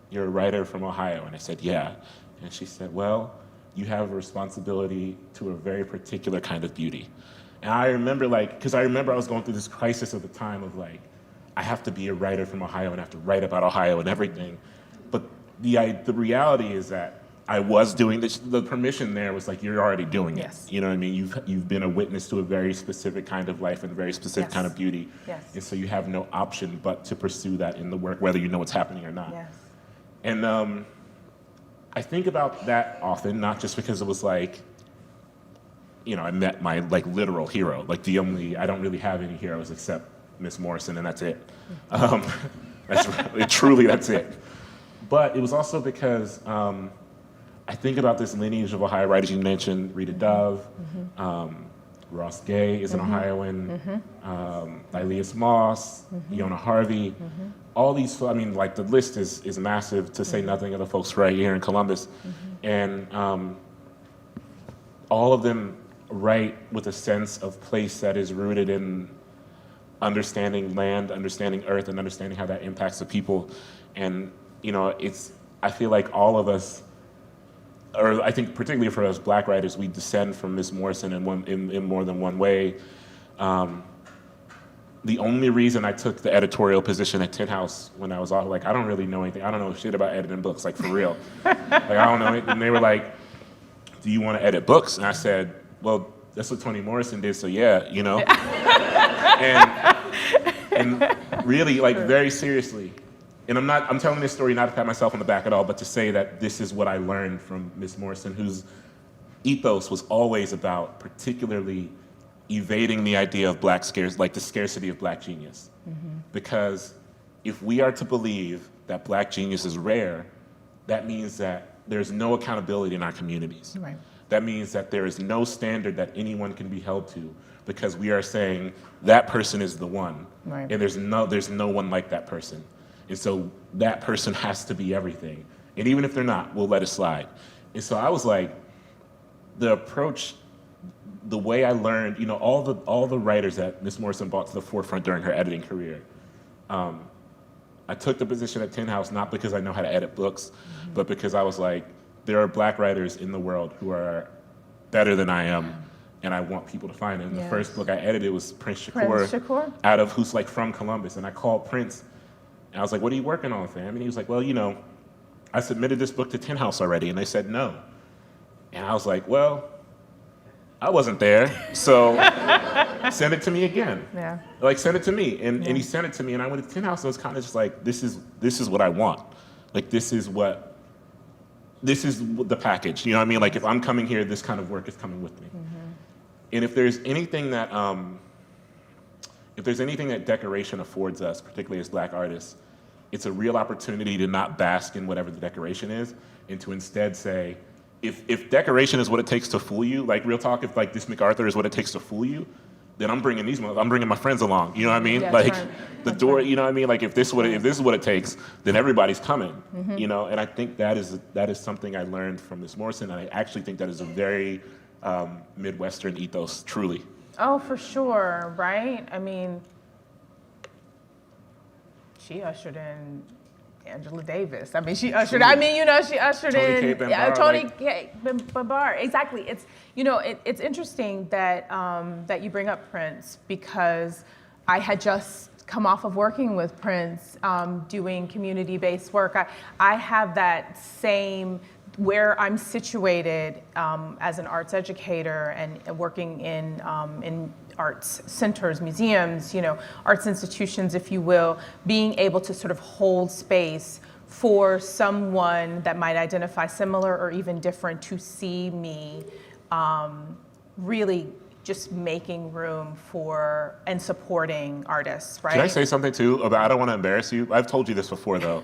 you're a writer from Ohio? And I said, yeah. And she said, well, you have a responsibility to a very particular kind of beauty. And I remember because I remember I was going through this crisis at the time of like, I have to be a writer from Ohio and I have to write about Ohio and everything. But the reality is that I was doing this, the permission there was like, you're already doing it.
Yes.
You know what I mean? You've been a witness to a very specific kind of life and a very specific
Yes.
kind of beauty.
Yes.
And so you have no option but to pursue that in the work, whether you know what's happening or not.
Yes.
And I think about that often, not just because it was like, you know, I met my like literal hero. Like I don't really have any heroes except Miss Morrison, and that's it. That's it. But it was also because I think about this lineage of Ohio writers you mentioned, Rita Dove, Ross Gay is an Ohioan, Elias Moss, Iona Harvey, all these, I mean, like the list is massive, to say nothing of the folks right here in Columbus. And all of them write with a sense of place that is rooted in understanding land, understanding earth, and understanding how that impacts the people. And, you know, I feel like all of us, or I think particularly for us Black writers, we descend from Miss Morrison in more than one way. The only reason I took the editorial position at Tin House when I was off, like, I don't really know anything. I don't know shit about editing books, like, for real. Like, I don't know anything. And they were like, do you want to edit books? And I said, well, that's what Toni Morrison did, so yeah, you know? and really, like, very seriously. And I'm telling this story not to pat myself on the back at all, but to say that this is what I learned from Miss Morrison, whose ethos was always about particularly evading the idea of like the scarcity of Black genius. Because if we are to believe that Black genius is rare, that means that there's no accountability in our communities.
Right.
That means that there is no standard that anyone can be held to, because we are saying that person is the one,
Right.
and there's no one like that person. And so that person has to be everything. And even if they're not, we'll let it slide. And so I was like, the approach, the way I learned, you know, all the writers that Miss Morrison brought to the forefront during her editing career. I took the position at Tin House not because I know how to edit books, but because I was like, there are Black writers in the world who are better than I am, and I want people to find them. And the first book I edited was Prince Shakur, out of who's like from Columbus. And I called Prince, and I was like, what are you working on, fam? And he was like, well, you know, I submitted this book to Tin House already, and they said no. And I was like, well, I wasn't there, so send it to me again.
Yeah.
Like, send it to me. And he sent it to me, and I went to Tin House, and it was kind of just like, this is what I want. Like, this is the package, you know what I mean? Like, if I'm coming here, this kind of work is coming with me. And if there's anything that decoration affords us, particularly as Black artists, it's a real opportunity to not bask in whatever the decoration is, and to instead say, if decoration is what it takes to fool you, like real talk, if like this MacArthur is what it takes to fool you, then I'm bringing I'm bringing my friends along. You know what I mean?
That's
Like
right.
the
That's
door.
right.
You know what I mean? Like if this is what it takes, then everybody's coming. You know, and I think that is something I learned from Miss Morrison, and I actually think that is a very Midwestern ethos, truly.
Oh, for sure, right? I mean, she ushered in Angela Davis. I mean, she ushered. I mean, you know, she ushered
Toni
in
K. Bambar,
Toni
like-
K. Bambar. Exactly. It's it's interesting that that you bring up Prince, because I had just come off of working with Prince, doing community-based work. I have that same, where I'm situated as an arts educator and working in arts centers, museums, arts institutions, if you will, being able to sort of hold space for someone that might identify similar or even different to see me, really just making room for and supporting artists, right?
Can I say something too about? I don't want to embarrass you. I've told you this before, though.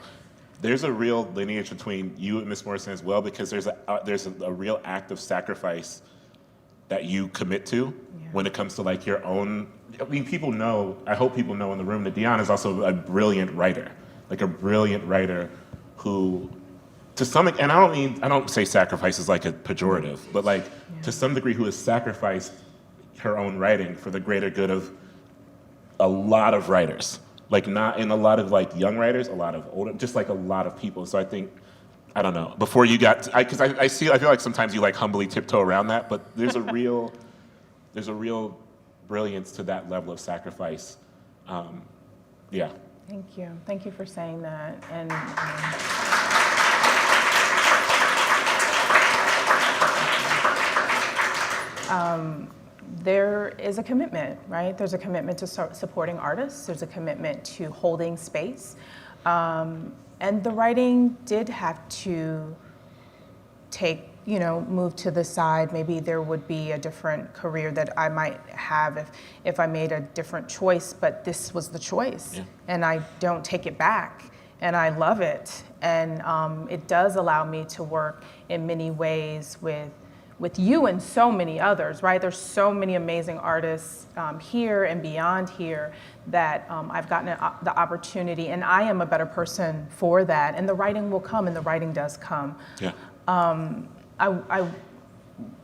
There's a real lineage between you and Miss Morrison as well, because there's a real act of sacrifice that you commit to when it comes to like your own. I mean, people know. I hope people know in the room that Dionne is also a brilliant writer, who, to some, and I don't say sacrifice is like a pejorative, but like to some degree, who has sacrificed her own writing for the greater good of a lot of writers. Like not in a lot of like young writers, a lot of older, just like a lot of people. So I think, I don't know, before you got, because I feel like sometimes you like humbly tiptoe around that, but there's a real brilliance to that level of sacrifice. Yeah.
Thank you for saying that. And there is a commitment, right? There's a commitment to supporting artists. There's a commitment to holding space. And the writing did have to move to the side. Maybe there would be a different career that I might have if I made a different choice, but this was the choice.
Yeah.
And I don't take it back. And I love it. And it does allow me to work in many ways with you and so many others, right? There's so many amazing artists here and beyond here that I've gotten the opportunity, and I am a better person for that. And the writing will come, and the writing does come.
Yeah.
I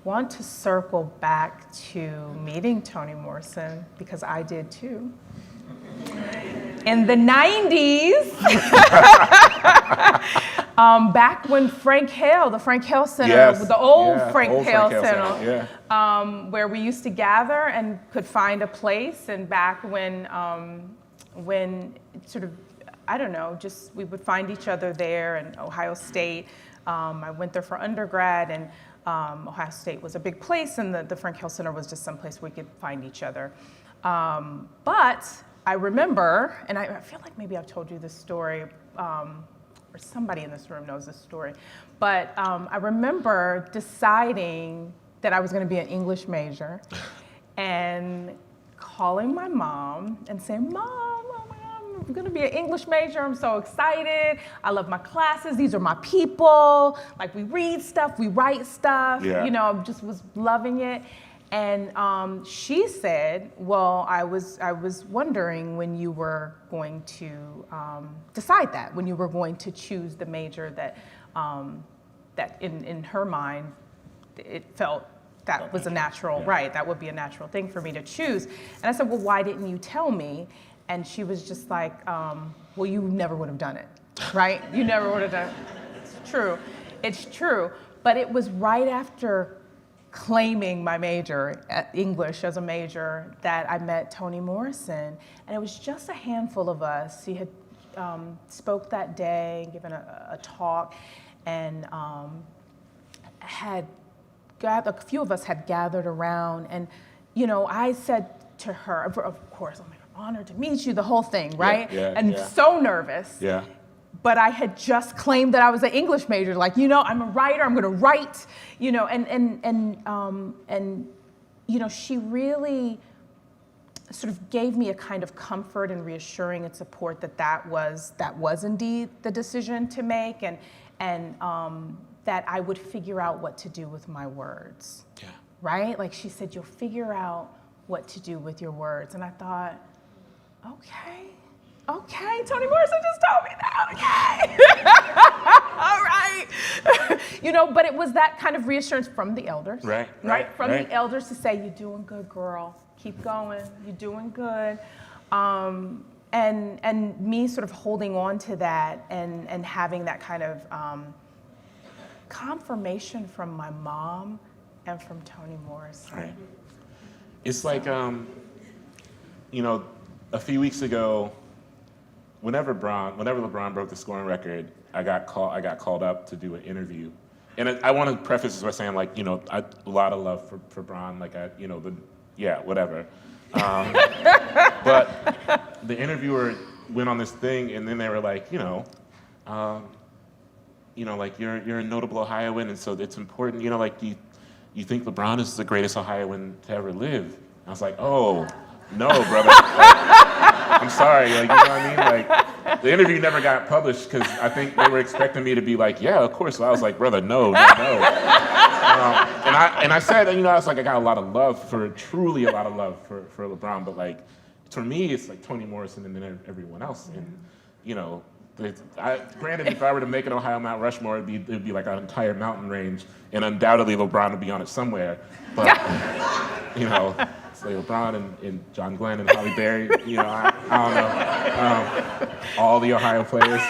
want to circle back to meeting Toni Morrison, because I did too. In the 90s, back when Frank Hale, the Frank Hale Center,
Yes.
the old
Yeah,
Frank
old
Hale
Frank Hale
Center,
Center,
where we used to gather and could find a place, and back when sort of, I don't know, just we would find each other there, and Ohio State. I went there for undergrad, and Ohio State was a big place, and the Frank Hale Center was just some place we could find each other. But I remember, and I feel like maybe I've told you this story, or somebody in this room knows this story, but I remember deciding that I was going to be an English major and calling my mom and saying, "Mom, oh my God, I'm going to be an English major. I'm so excited. I love my classes. These are my people. Like, we read stuff, we write stuff."
Yeah.
Just was loving it. And she said, "Well, I was wondering when you were going to decide that, when you were going to choose the major that that in her mind it felt that was a natural, right, that would be a natural thing for me to choose." And I said, "Well, why didn't you tell me?" And she was just like, "Well, you never would have done it, right? You never would have done it." It's true. But it was right after claiming my major, English as a major, that I met Toni Morrison. And it was just a handful of us. She had spoke that day, given a talk, and a few of us had gathered around. And, I said to her, of course, I'm honored to meet you, the whole thing, right?
Yeah.
So nervous.
Yeah.
But I had just claimed that I was an English major, like, I'm a writer, I'm gonna write, and she really sort of gave me a kind of comfort and reassuring and support that was indeed the decision to make, and that I would figure out what to do with my words.
Yeah.
Right? Like she said, you'll figure out what to do with your words. And I thought, okay, Toni Morrison just told me that, okay. All right. But it was that kind of reassurance from the elders.
Right.
From the elders to say, you're doing good, girl. Keep going, you're doing good. And me sort of holding on to that and having that kind of confirmation from my mom and from Toni Morrison.
Right. It's like, a few weeks ago, whenever LeBron broke the scoring record, I got called up to do an interview. And I want to preface this by saying, like, a lot of love for Bron, like, whatever. But the interviewer went on this thing, and then they were like, like, you're a notable Ohioan, and so it's important, like, you think LeBron is the greatest Ohioan to ever live? I was like, oh, no, brother. I'm sorry, like, you know what I mean? Like, the interview never got published because I think they were expecting me to be like, yeah, of course. So I was like, brother, no. And I said, I was like, I got truly a lot of love for LeBron, but like, for me, it's like Toni Morrison and then everyone else. And, granted, if I were to make an Ohio Mount Rushmore, it'd be like an entire mountain range, and undoubtedly LeBron would be on it somewhere. But, it's like LeBron and John Glenn and Halle Berry, I don't know. All the Ohio players.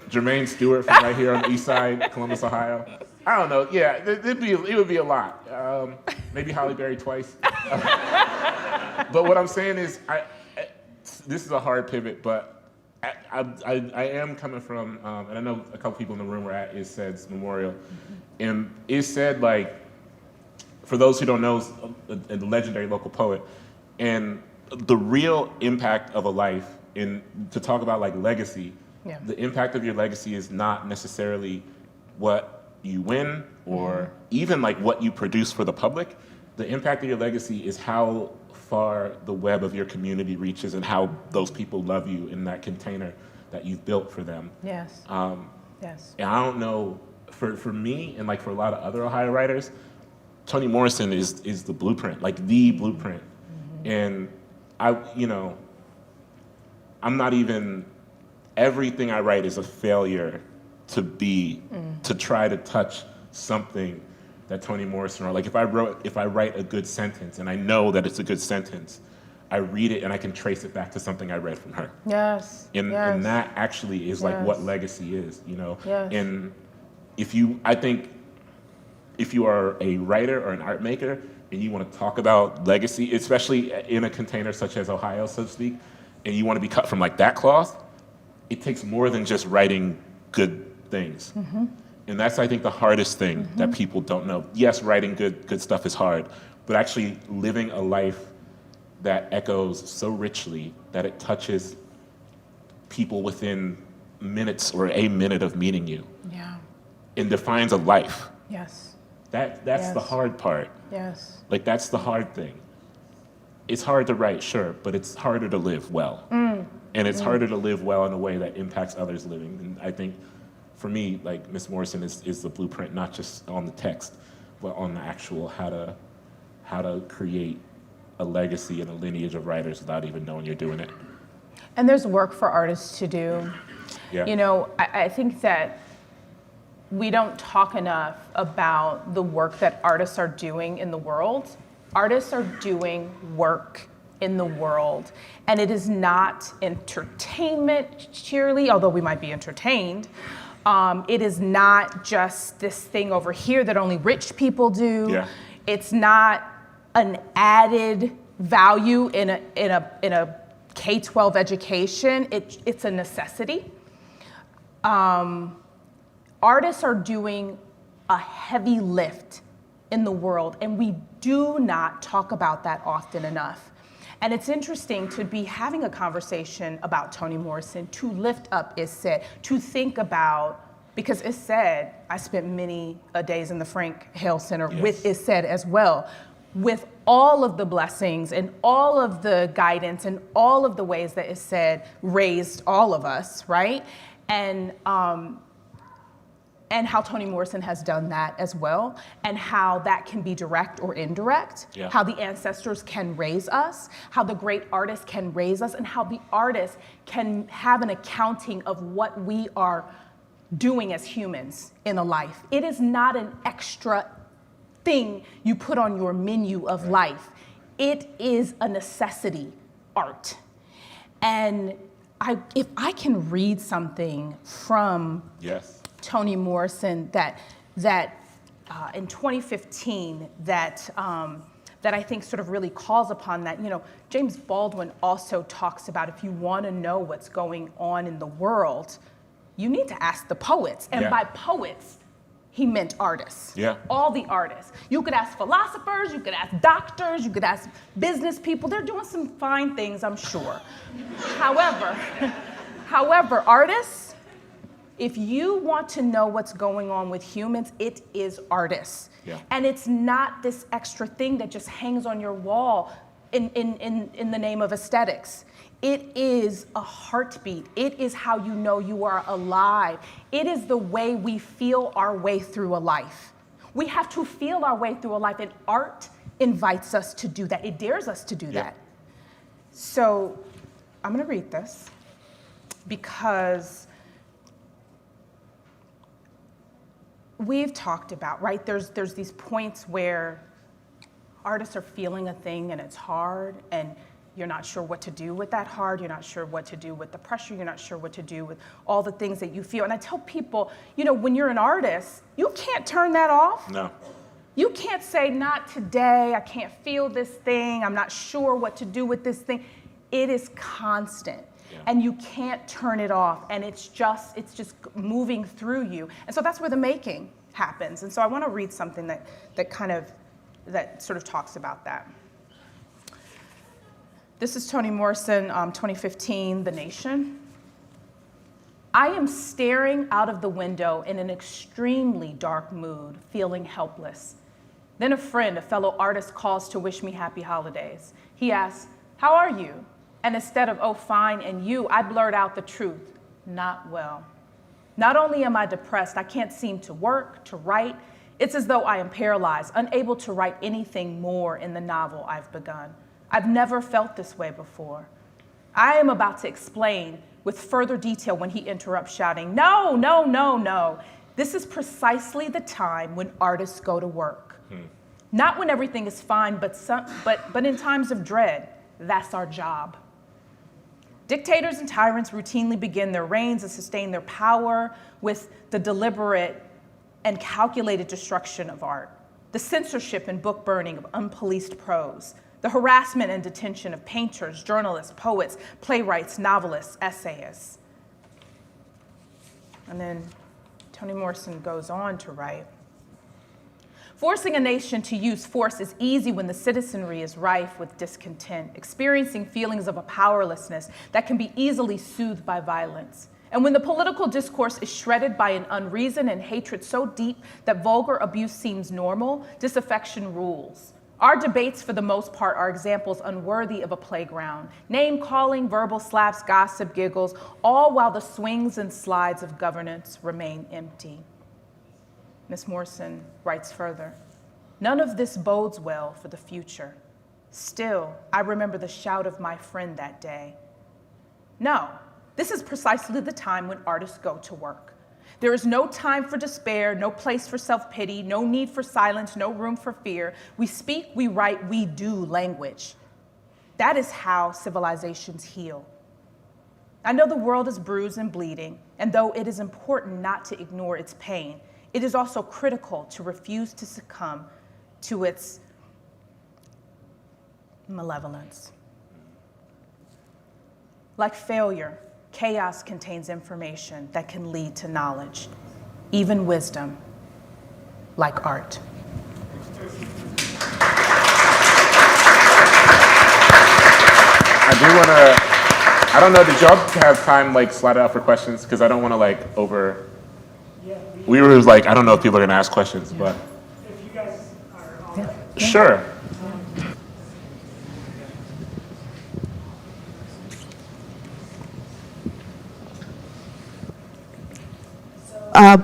Jermaine Stewart from right here on the east side, Columbus, Ohio. I don't know. Yeah, it would be a lot. Maybe Halle Berry twice. But what I'm saying is, this is a hard pivot, but I am coming from, and I know a couple people in the room were at ISED's memorial, and ISED, like, for those who don't know, is a legendary local poet, and the real impact of a life, to talk about like legacy, the impact of your legacy is not necessarily what you win or even like what you produce for the public. The impact of your legacy is how far the web of your community reaches and how those people love you in that container that you've built for them.
Yes.
Yes. And I don't know, for me and like for a lot of other Ohio writers, Toni Morrison is the blueprint, like the blueprint. And I'm not even, everything I write is a failure to try to touch something that Toni Morrison wrote. Like if I write a good sentence and I know that it's a good sentence, I read it and I can trace it back to something I read from her.
Yes.
And that actually is like what legacy is,
Yes.
And I think if you are a writer or an art maker and you want to talk about legacy, especially in a container such as Ohio, so to speak, and you want to be cut from like that cloth, it takes more than just writing good things. And that's, I think, the hardest thing that people don't know. Yes, writing good stuff is hard, but actually living a life that echoes so richly that it touches people within minutes or a minute of meeting you.
Yeah.
And defines a life.
Yes.
That's the hard part.
Yes.
Like, that's the hard thing. It's hard to write, sure, but it's harder to live well. And it's harder to live well in a way that impacts others living. And I think, for me, like, Miss Morrison is the blueprint, not just on the text, but on the actual how to create a legacy and a lineage of writers without even knowing you're doing it.
And there's work for artists to do.
Yeah.
I think that we don't talk enough about the work that artists are doing in the world. Artists are doing work in the world. And it is not entertainment purely, although we might be entertained. It is not just this thing over here that only rich people do.
Yeah. It's
not an added value in a K-12 education. It's a necessity. Artists are doing a heavy lift in the world, and we do not talk about that often enough. And it's interesting to be having a conversation about Toni Morrison, to lift up ISED, to think about, because ISED, I spent many days in the Frank Hale Center with ISED as well, with all of the blessings and all of the guidance and all of the ways that ISED raised all of us, right? And and how Toni Morrison has done that as well, and how that can be direct or indirect,
Yeah.
how the ancestors can raise us, how the great artists can raise us, and how the artists can have an accounting of what we are doing as humans in a life. It is not an extra thing you put on your menu of life. It is a necessity, art. And if I can read something from
Yes.
Toni Morrison that in 2015 that I think sort of really calls upon that. You know, James Baldwin also talks about if you want to know what's going on in the world, you need to ask the poets. And
Yeah.
by poets, he meant artists.
Yeah.
All the artists. You could ask philosophers, you could ask doctors, you could ask business people. They're doing some fine things, I'm sure. However, artists, if you want to know what's going on with humans, it is artists.
Yeah.
And it's not this extra thing that just hangs on your wall in the name of aesthetics. It is a heartbeat. It is how you know you are alive. It is the way we feel our way through a life. We have to feel our way through a life, and art invites us to do that. It dares us to do that. So I'm gonna read this because we've talked about, right? There's these points where artists are feeling a thing and it's hard, and you're not sure what to do with that hard. You're not sure what to do with the pressure. You're not sure what to do with all the things that you feel. And I tell people, you know, when you're an artist, you can't turn that off.
No.
You can't say, not today, I can't feel this thing, I'm not sure what to do with this thing. It is constant.
Yeah.
And you can't turn it off, and it's just moving through you. And so that's where the making happens. And so I want to read something that sort of talks about that. This is Toni Morrison, 2015, The Nation. I am staring out of the window in an extremely dark mood, feeling helpless. Then a friend, a fellow artist, calls to wish me happy holidays. He asks, "How are you?" And instead of, "Oh, fine, and you," I blurt out the truth, "Not well." Not only am I depressed, I can't seem to work, to write. It's as though I am paralyzed, unable to write anything more in the novel I've begun. I've never felt this way before. I am about to explain with further detail when he interrupts, shouting, "No, no, no, no. This is precisely the time when artists go to work. Not when everything is fine, but in times of dread. That's our job." Dictators and tyrants routinely begin their reigns and sustain their power with the deliberate and calculated destruction of art, the censorship and book burning of unpoliced prose, the harassment and detention of painters, journalists, poets, playwrights, novelists, essayists. And then Toni Morrison goes on to write, "Forcing a nation to use force is easy when the citizenry is rife with discontent, experiencing feelings of a powerlessness that can be easily soothed by violence. And when the political discourse is shredded by an unreason and hatred so deep that vulgar abuse seems normal, disaffection rules. Our debates, for the most part, are examples unworthy of a playground. Name-calling, verbal slaps, gossip, giggles, all while the swings and slides of governance remain empty." Ms. Morrison writes further, "None of this bodes well for the future. Still, I remember the shout of my friend that day. No, this is precisely the time when artists go to work. There is no time for despair, no place for self-pity, no need for silence, no room for fear. We speak, we write, we do language. That is how civilizations heal. I know the world is bruised and bleeding, and though it is important not to ignore its pain, it is also critical to refuse to succumb to its malevolence. Like failure, chaos contains information that can lead to knowledge, even wisdom, like art."
I do want to, I don't know, did y'all have time like slide out for questions? Because I don't want to like we were like, I don't know if people are going to ask questions, but.
If you guys are all right.
Sure.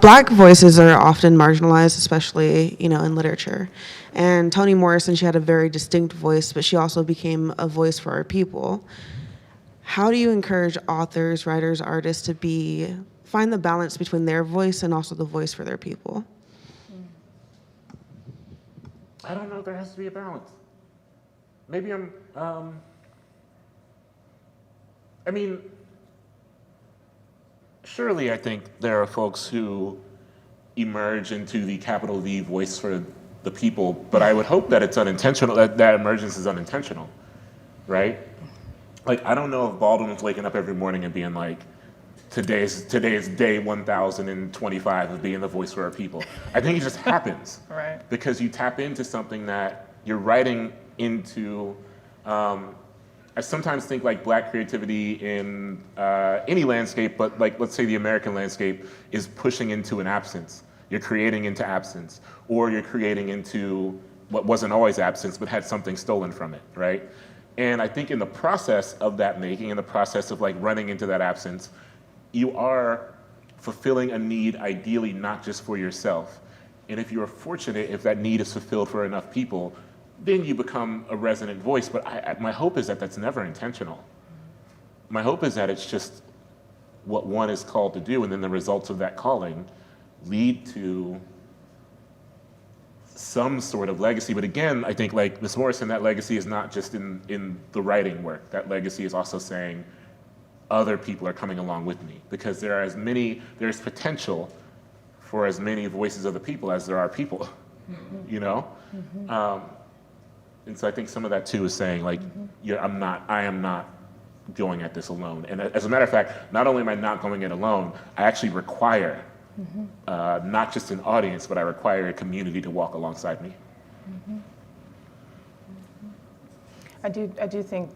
Black voices are often marginalized, especially, in literature. And Toni Morrison, she had a very distinct voice, but she also became a voice for our people. How do you encourage authors, writers, artists to find the balance between their voice and also the voice for their people?
I don't know, there has to be a balance. Maybe surely I think there are folks who emerge into the capital V voice for the people, but I would hope that it's unintentional, that emergence is unintentional, right? Like, I don't know if Baldwin was waking up every morning and being like, today's day 1025 of being the voice for our people. I think it just happens.
Right.
Because you tap into something that you're writing into. I sometimes think like Black creativity in any landscape, but like, let's say the American landscape is pushing into an absence. You're creating into absence, or you're creating into what wasn't always absence, but had something stolen from it, right? And I think in the process of that making, in the process of like running into that absence, you are fulfilling a need, ideally not just for yourself. And if you're fortunate, if that need is fulfilled for enough people, then you become a resonant voice. But my hope is that that's never intentional. My hope is that it's just what one is called to do, and then the results of that calling lead to some sort of legacy. But again, I think like Ms. Morrison, that legacy is not just in the writing work. That legacy is also saying other people are coming along with me, because there's potential for as many voices of the people as there are people, you know? And so I think some of that too is saying like, I am not going at this alone. And as a matter of fact, not only am I not going it alone, I actually require not just an audience, but I require a community to walk alongside me.
I do think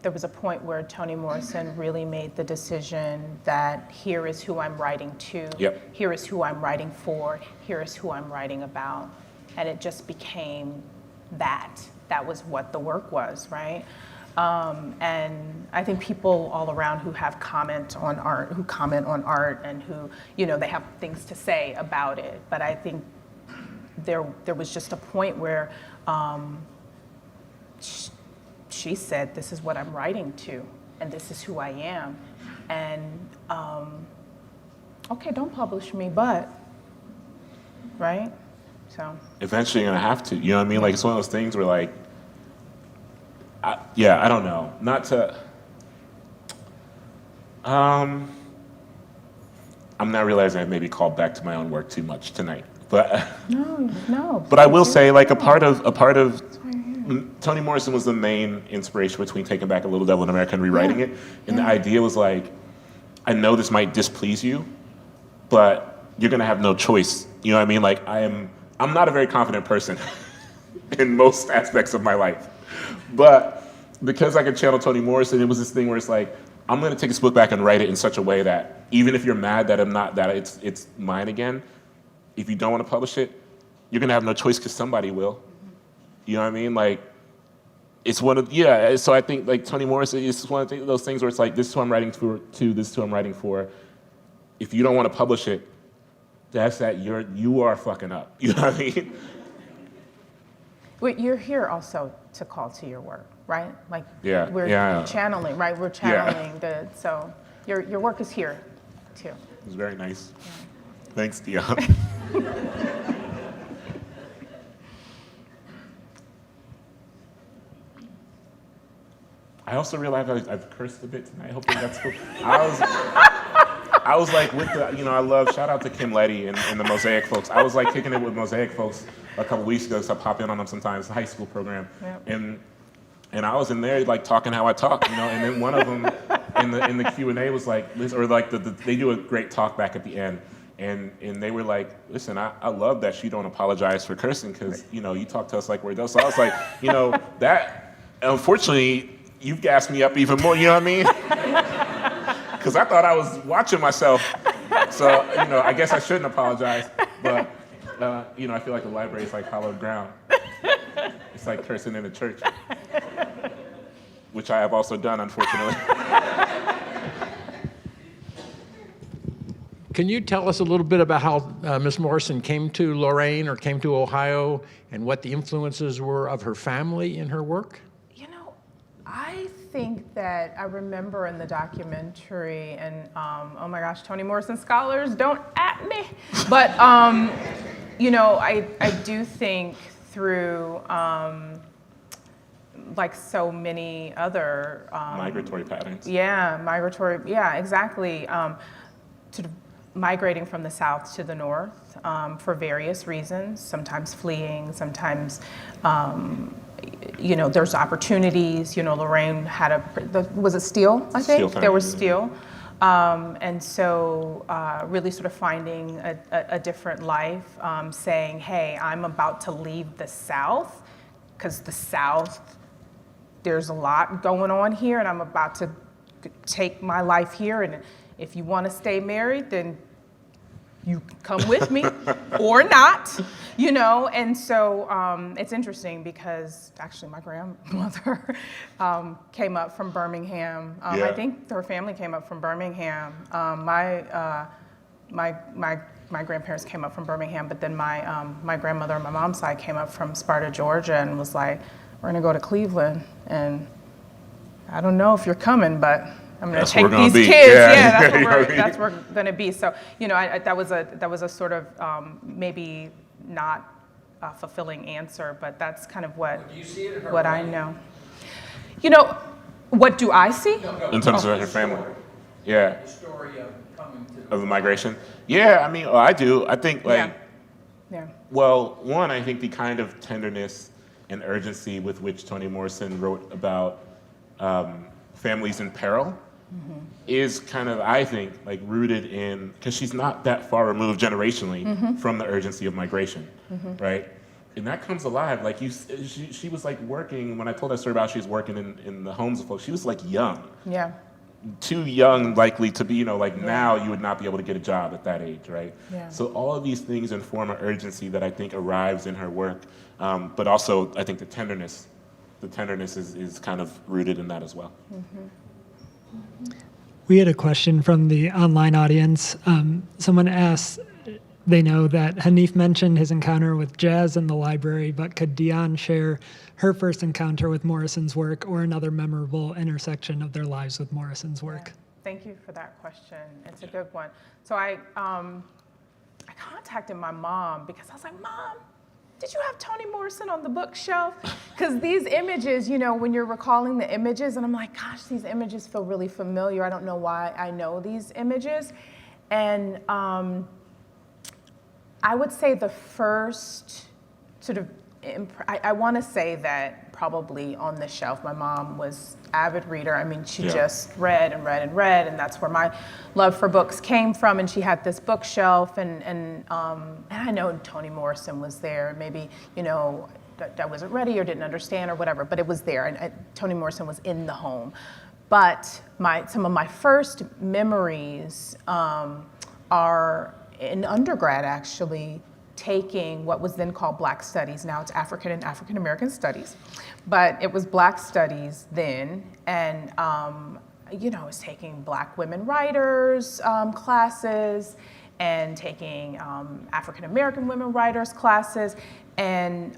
there was a point where Toni Morrison really made the decision that here is who I'm writing to, here is who I'm writing for, here is who I'm writing about. And it just became that. That was what the work was, right? And I think people all around who comment on art, and who, they have things to say about it. But I think there was just a point where she said, this is what I'm writing to, and this is who I am. And, okay, don't publish me, but, right? So.
Eventually you're gonna have to, you know what I mean? Like, it's one of those things where like, I don't know, not to, I'm not realizing I maybe called back to my own work too much tonight, but.
No.
But I will say like a part of Toni Morrison was the main inspiration between Taking Back a Little Devil in America and rewriting it. And the idea was like, I know this might displease you, but you're gonna have no choice. You know what I mean? Like I'm not a very confident person in most aspects of my life. But because I could channel Toni Morrison, it was this thing where it's like, I'm gonna take this book back and write it in such a way that even if you're mad that it's mine again, if you don't wanna publish it, you're gonna have no choice because somebody will. You know what I mean? Like, it's one of, so I think like Toni Morrison is one of those things where it's like, this is who I'm writing to, this is who I'm writing for. If you don't want to publish it, that's that you are fucking up. You know what I mean?
But you're here also to call to your work, right? Like, we're channeling, right? We're channeling so your work is here too.
It's very nice. Yeah. Thanks, Dionne. I also realized I've cursed a bit tonight. Hopefully that's cool. I was like with the, shout out to Kim Letty and the Mosaic folks. I was like kicking it with Mosaic folks a couple weeks ago, so I pop in on them sometimes, the high school program. Yep. And I was in there like talking how I talk, and then one of them in the Q&A was like, or like they do a great talk back at the end. And they were like, listen, I love that she don't apologize for cursing because, you talk to us like we're adults. So I was like, that, unfortunately, you've gassed me up even more, you know what I mean? Because I thought I was watching myself. So, I guess I shouldn't apologize. But, I feel like the library is like hallowed ground. It's like cursing in a church, which I have also done, unfortunately.
Can you tell us a little bit about how Miss Morrison came to Lorain or came to Ohio and what the influences were of her family in her work?
You know, I think that I remember in the documentary, and oh my gosh, Toni Morrison scholars, don't at me. But, you know, I do think through, like so many other
Migratory patterns.
Yeah, exactly. Sort of migrating from the south to the north for various reasons, sometimes fleeing, sometimes, you know, there's opportunities. You know, Lorain had was it steel, I think?
Steel
there was
time,
steel. And so really sort of finding a different life, saying, hey, I'm about to leave the south, because the south, there's a lot going on here, and I'm about to take my life here, and if you want to stay married, then you come with me or not, you know? And so it's interesting because actually my grandmother came up from Birmingham. I think her family came up from Birmingham. My grandparents came up from Birmingham, but then my grandmother on my mom's side came up from Sparta, Georgia, and was like, we're gonna go to Cleveland, and I don't know if you're coming, but I'm gonna take these kids. Yeah, that's where we're gonna be. So, you know, that was a sort of maybe not a fulfilling answer, but that's kind of what I know. You know, what do I see?
In terms of her family. Yeah.
The story of coming to
Of the migration. Yeah, I mean, I do. I think like,
Yeah.
well, one, I think the kind of tenderness and urgency with which Toni Morrison wrote about families in peril is kind of, I think, like rooted in, because she's not that far removed generationally from the urgency of migration, right? And that comes alive. Like she was like working, when I told that story about she was working in the homes of folks, she was like young.
Yeah.
Too young likely to be, you know, like now you would not be able to get a job at that age, right?
Yeah.
So all of these things inform an urgency that I think arrives in her work, but also I think the tenderness is kind of rooted in that as well.
We had a question from the online audience. Someone asked, they know that Hanif mentioned his encounter with jazz in the library, but could Dionne share her first encounter with Morrison's work or another memorable intersection of their lives with Morrison's work?
Thank you for that question. It's a good one. So I contacted my mom because I was like, Mom, did you have Toni Morrison on the bookshelf? Because these images, you know, when you're recalling the images, and I'm like, gosh, these images feel really familiar. I don't know why I know these images. And I would say the first sort of, I want to say that probably on the shelf, my mom was avid reader. I mean, she just read and read and read, and that's where my love for books came from. And she had this bookshelf, and I know Toni Morrison was there. Maybe, you know, I wasn't ready or didn't understand or whatever, but it was there, and Toni Morrison was in the home. But some of my first memories are in undergrad, actually, taking what was then called Black Studies. Now it's African and African American Studies, but it was Black Studies then. And, you know, I was taking Black women writers classes and taking African American women writers classes. And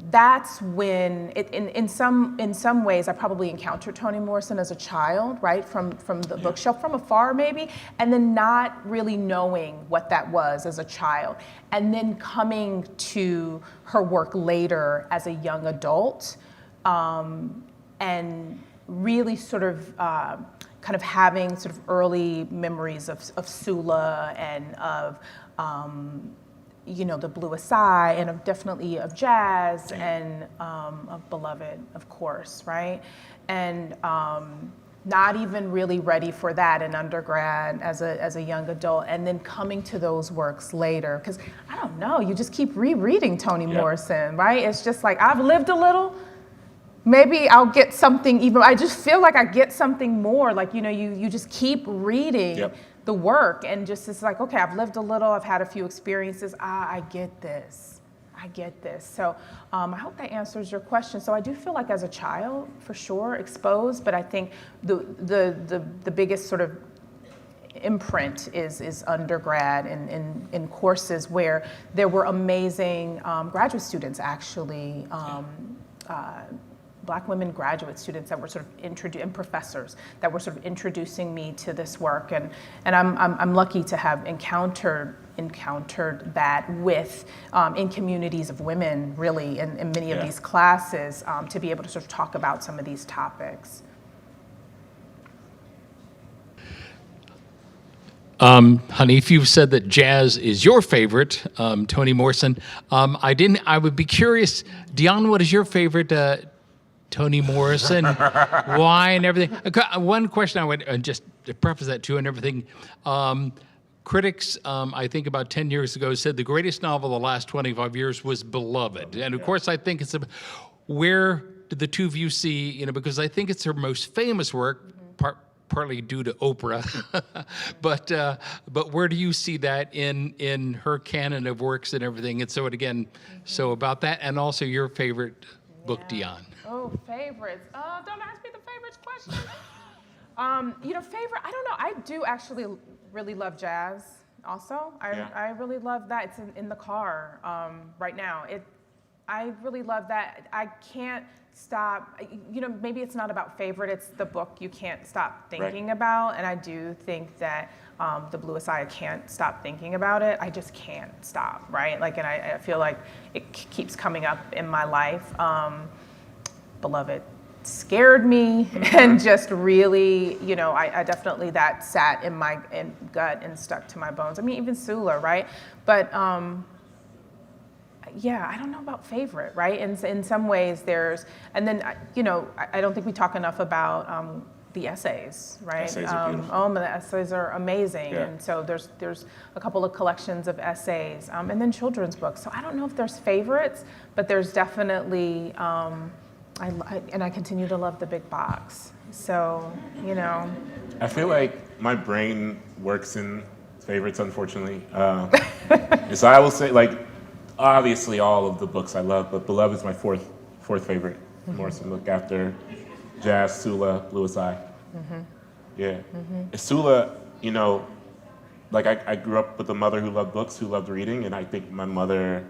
that's when, in some ways, I probably encountered Toni Morrison as a child, right, from the bookshelf, from afar maybe, and then not really knowing what that was as a child, and then coming to her work later as a young adult, and really sort of kind of having sort of early memories of Sula and of you know, the Bluest Eye, and definitely of jazz, and of Beloved, of course, right? And not even really ready for that in undergrad as a young adult, and then coming to those works later, because I don't know, you just keep rereading Toni Morrison, right? It's just like, I've lived a little, maybe I'll get something even, I just feel like I get something more, like, you know, you just keep reading the work, and just it's like, okay, I've lived a little, I've had a few experiences, I get this. So I hope that answers your question. So I do feel like as a child, for sure, exposed, but I think the biggest sort of imprint is undergrad in courses where there were amazing graduate students, actually, Black women graduate students that were sort of and professors that were sort of introducing me to this work, and I'm lucky to have encountered that with in communities of women, really, in many of these classes, to be able to sort of talk about some of these topics.
Hanif, you've said that jazz is your favorite. Toni Morrison, I would be curious, Dionne, what is your favorite Toni Morrison? Why and everything? One question I would just to preface that too and everything. Critics, I think about 10 years ago, said the greatest novel of the last 25 years was Beloved. And of course, I think it's where did the two of you see, because I think it's her most famous work, partly due to Oprah, but where do you see that in her canon of works and everything? And so so about that, and also your favorite book, Dionne.
Oh, favorites. Don't ask me the favorites question. Favorite, I don't know. I do actually really love jazz also. I really love that. It's in the car right now. I really love that. I can't stop, maybe it's not about favorite, it's the book you can't stop thinking about. And I do think that the Bluest Eye, I can't stop thinking about it. I just can't stop, right? And I feel like it keeps coming up in my life. Beloved scared me and just really, I definitely, that sat in my gut and stuck to my bones. I mean, even Sula, right? But I don't know about favorite, right? In some ways there's, and then, I don't think we talk enough about the essays, right?
Essays are beautiful.
The essays are amazing.
Yeah.
And so there's a couple of collections of essays, and then children's books. So I don't know if there's favorites, but there's definitely, I continue to love the big box. So,
I feel like my brain works in favorites, unfortunately. And so I will say, obviously all of the books I love, but Beloved is my fourth favorite Morrison book after Jazz, Sula, Bluest Eye. Yeah. Sula, I grew up with a mother who loved books, who loved reading, and I think my mother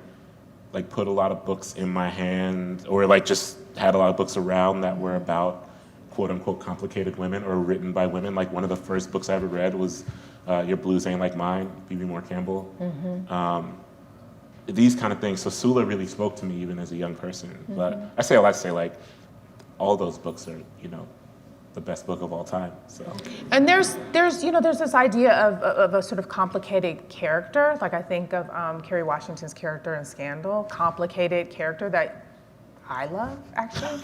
put a lot of books in my hand, or just had a lot of books around that were about quote unquote complicated women or written by women. One of the first books I ever read was Your Blues Ain't Like Mine, B.B. Moore Campbell. These kind of things. So Sula really spoke to me even as a young person. But I say a lot to say all those books are, the best book of all time. So.
And there's this idea of a sort of complicated character. I think of Kerry Washington's character in Scandal, complicated character that I love, actually.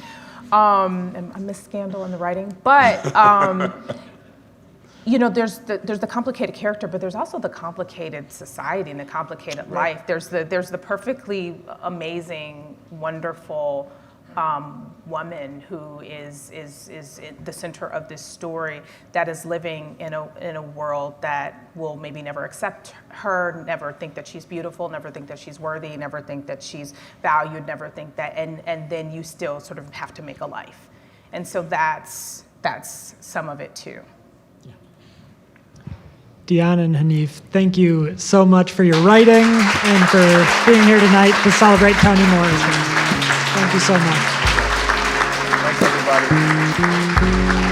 And I miss Scandal in the writing, but there's the complicated character, but there's also the complicated society and the complicated life. There's the perfectly amazing, wonderful woman who is the center of this story, that is living in a world that will maybe never accept her, never think that she's beautiful, never think that she's worthy, never think that she's valued, never think that, and then you still sort of have to make a life. And so that's some of it too.
Dionne and Hanif, thank you so much for your writing and for being here tonight to celebrate Toni Morrison. Thank you so much.
Thanks, everybody.